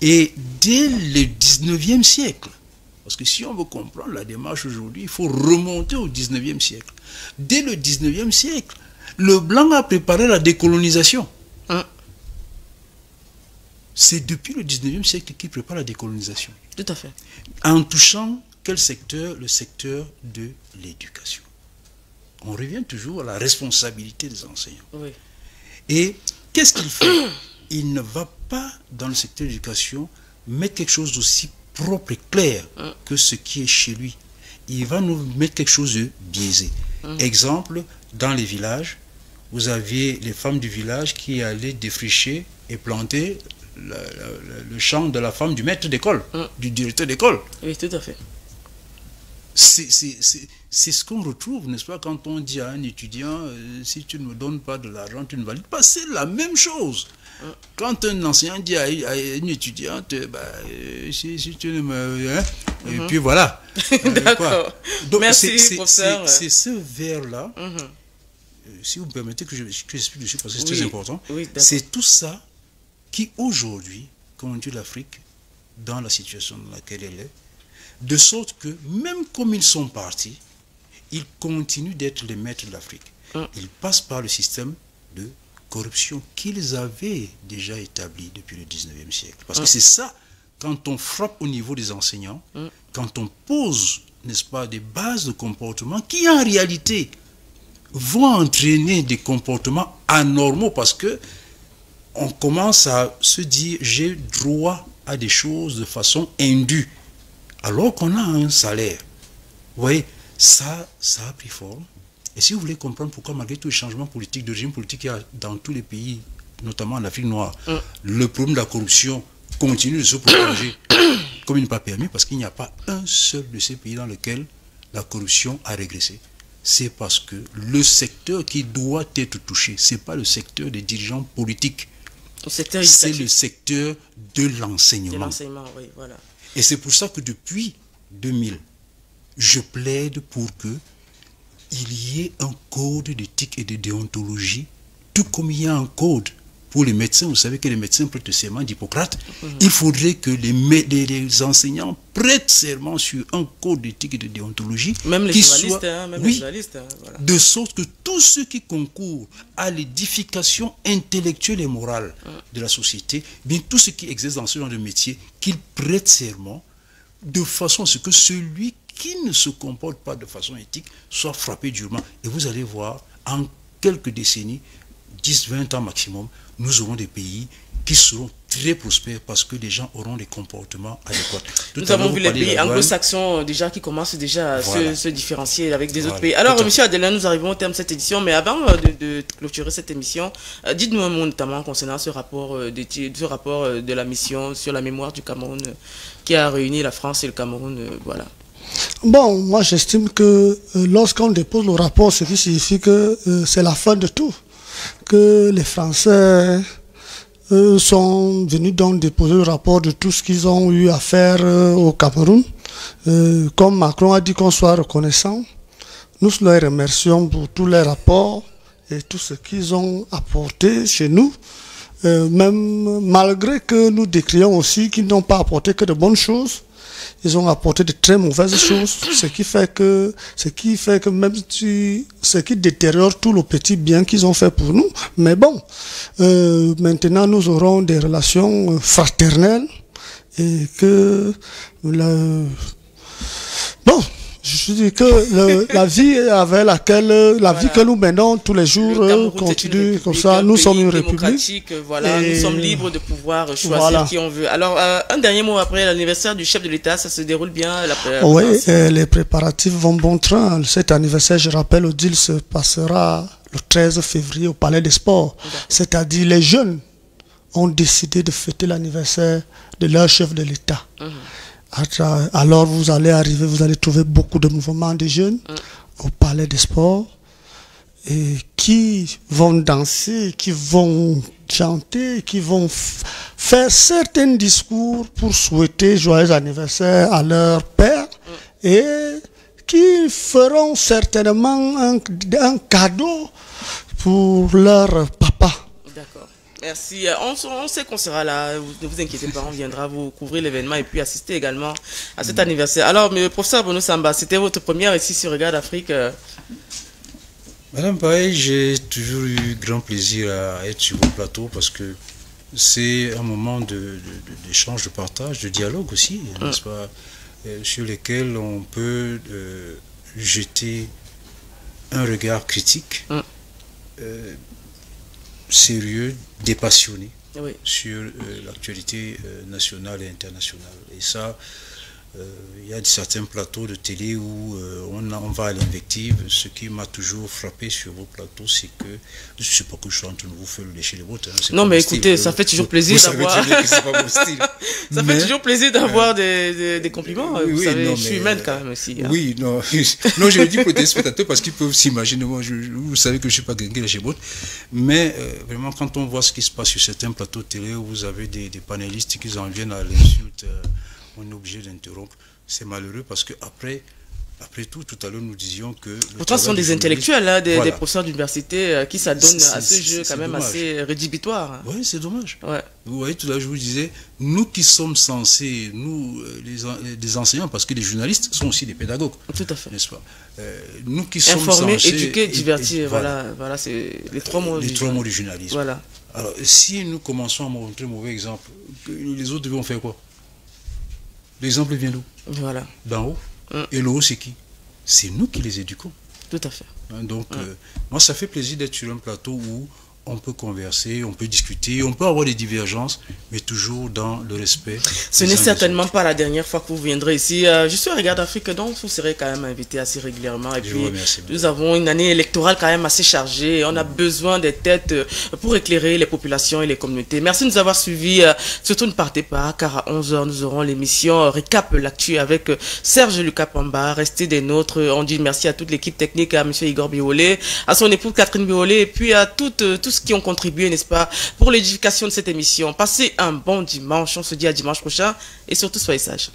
Et dès le 19e siècle, parce que si on veut comprendre la démarche aujourd'hui, il faut remonter au 19e siècle. Dès le 19e siècle, le blanc a préparé la décolonisation. C'est depuis le 19e siècle qu'il prépare la décolonisation. Tout à fait. En touchant quel secteur? Le secteur de l'éducation. On revient toujours à la responsabilité des enseignants. Oui. Et qu'est-ce qu'il fait? Il ne va pas dans le secteur de l'éducation mettre quelque chose d'aussi propre et clair que ce qui est chez lui. Il va nous mettre quelque chose de biaisé. Exemple, dans les villages, vous aviez les femmes du village qui allaient défricher et planter le champ de la femme du maître d'école, du directeur d'école. Oui, tout à fait. C'est ce qu'on retrouve, n'est-ce pas, quand on dit à un étudiant, si tu ne me donnes pas de l'argent, tu ne valides pas. C'est la même chose. Quand un enseignant dit à une étudiante, si tu ne me... et puis voilà. D'accord. Donc, merci, professeur. C'est ce vers-là, si vous me permettez que j'explique dessus, parce que c'est très important. Oui, c'est tout ça qui, aujourd'hui, conduit l'Afrique dans la situation dans laquelle elle est, de sorte que, même comme ils sont partis, ils continuent d'être les maîtres de l'Afrique. Ils passent par le système de corruption qu'ils avaient déjà établi depuis le 19e siècle. Parce que c'est ça, quand on frappe au niveau des enseignants, quand on pose, n'est-ce pas, des bases de comportement qui, en réalité, vont entraîner des comportements anormaux, parce que on commence à se dire j'ai droit à des choses de façon indue alors qu'on a un salaire. Vous voyez, ça a pris forme. Et si vous voulez comprendre pourquoi, malgré tous les changements politiques, de régime politique qu'il y a dans tous les pays, notamment en Afrique noire, le problème de la corruption continue de se propager comme il n'est pas permis, parce qu'il n'y a pas un seul de ces pays dans lequel la corruption a régressé. C'est parce que le secteur qui doit être touché, ce n'est pas le secteur des dirigeants politiques. C'est le secteur de l'enseignement. Oui, voilà. Et c'est pour ça que depuis 2000, je plaide pour qu'il y ait un code d'éthique et de déontologie, tout comme il y a un code pour les médecins. Vous savez que les médecins prêtent le serment d'Hippocrate. Il faudrait que les enseignants prêtent serment sur un code d'éthique et de déontologie. Même les journalistes, les journalistes. Voilà. De sorte que tous ceux qui concourent à l'édification intellectuelle et morale de la société, bien tous ceux qui exercent dans ce genre de métier, qu'ils prêtent serment de façon à ce que celui qui ne se comporte pas de façon éthique soit frappé durement. Et vous allez voir, en quelques décennies, 10-20 ans maximum, nous aurons des pays qui seront très prospères parce que les gens auront des comportements adéquats. Nous avons vu les pays anglo-saxons déjà qui commencent déjà à se différencier avec des autres pays. Alors, M. Adelin, nous arrivons au terme de cette édition, mais avant de clôturer cette émission, dites-nous un mot notamment concernant ce rapport de la mission sur la mémoire du Cameroun qui a réuni la France et le Cameroun. Voilà. Bon, moi j'estime que lorsqu'on dépose le rapport, ce qui signifie que c'est la fin de tout. Que les Français sont venus donc déposer le rapport de tout ce qu'ils ont eu à faire au Cameroun. Comme Macron a dit qu'on soit reconnaissant, nous les remercions pour tous les rapports et tout ce qu'ils ont apporté chez nous. Même malgré que nous décrions aussi qu'ils n'ont pas apporté que de bonnes choses, ils ont apporté de très mauvaises choses, ce qui fait que même si, ce qui détériore tout le petit bien qu'ils ont fait pour nous. Mais bon, maintenant nous aurons des relations fraternelles et que je dis que la vie avec laquelle vie que nous menons tous les jours continue comme ça. Nous sommes une république. Voilà, nous sommes libres de pouvoir choisir qui on veut. Alors, un dernier mot après l'anniversaire du chef de l'État, ça se déroule bien. Oui, les préparatifs vont bon train. Cet anniversaire, je rappelle, Odile, se passera le 13 février au Palais des Sports. C'est-à-dire les jeunes ont décidé de fêter l'anniversaire de leur chef de l'État. Alors vous allez trouver beaucoup de mouvements de jeunes au Palais des Sports et qui vont danser, qui vont chanter, qui vont faire certains discours pour souhaiter joyeux anniversaire à leur père et qui feront certainement un cadeau pour leur papa. D'accord. Merci. On sait qu'on sera là. Ne vous inquiétez pas, on viendra vous couvrir l'événement et puis assister également à cet anniversaire. Alors, mais professeur Bruno Samba, c'était votre première ici sur Regarde Afrique. Madame Paye, j'ai toujours eu grand plaisir à être sur vos plateaux parce que c'est un moment d'échange, de partage, de dialogue aussi, n'est-ce pas, sur lesquels on peut jeter un regard critique, sérieux, dépassionné sur l'actualité nationale et internationale. Et ça, il y a certains plateaux de télé où on va à l'invective. Ce qui m'a toujours frappé sur vos plateaux, c'est que, je ne sais pas que je suis en train de vous faire lécher les bottes. Hein, non, mais écoutez, ça fait toujours plaisir d'avoir... Ça fait toujours plaisir d'avoir des compliments. Vous savez, non, je suis humaine quand même aussi. Hein. Oui, non, non, je le dis pour les téléspectateurs parce qu'ils peuvent s'imaginer. Moi, vous savez que je ne suis pas gringué lécher les bottes. Mais vraiment, quand on voit ce qui se passe sur certains plateaux de télé où vous avez des panélistes qui en viennent à l'insulte... on est obligé d'interrompre. C'est malheureux parce que après tout à l'heure, nous disions que... Pourtant, ce sont des intellectuels, hein, des professeurs d'université qui s'adonnent à ce jeu quand même assez rédhibitoire. Hein. Oui, c'est dommage. Ouais. Vous voyez, tout à l'heure, je vous disais, nous qui sommes censés, nous, les enseignants, parce que les journalistes sont aussi des pédagogues. Tout à fait. N'est-ce pas nous qui sommes informer, censés... éduquer, divertir, voilà c'est les trois mots du journalisme. Voilà. Alors, si nous commençons à montrer un mauvais exemple, les autres vont faire quoi? L'exemple vient d'où? Voilà. D'en haut. Et le haut, c'est qui? C'est nous qui les éduquons. Tout à fait. Donc, moi, ça fait plaisir d'être sur un plateau où on peut converser, on peut discuter, on peut avoir des divergences, mais toujours dans le respect. Ce n'est certainement pas la dernière fois que vous viendrez ici. Je suis à Regarde Afrique, donc vous serez quand même invité assez régulièrement. Et puis, nous avons une année électorale quand même assez chargée. On a besoin des têtes pour éclairer les populations et les communautés. Merci de nous avoir suivis. Surtout ne partez pas, car à 11h, nous aurons l'émission Récap l'actu avec Serge Lucas Pamba. Restez des nôtres. On dit merci à toute l'équipe technique, à M. Igor Biolé, à son épouse Catherine Biolé, et puis à tous ceux qui ont contribué, n'est-ce pas, pour l'édification de cette émission. Passez un bon dimanche. On se dit à dimanche prochain et surtout soyez sages.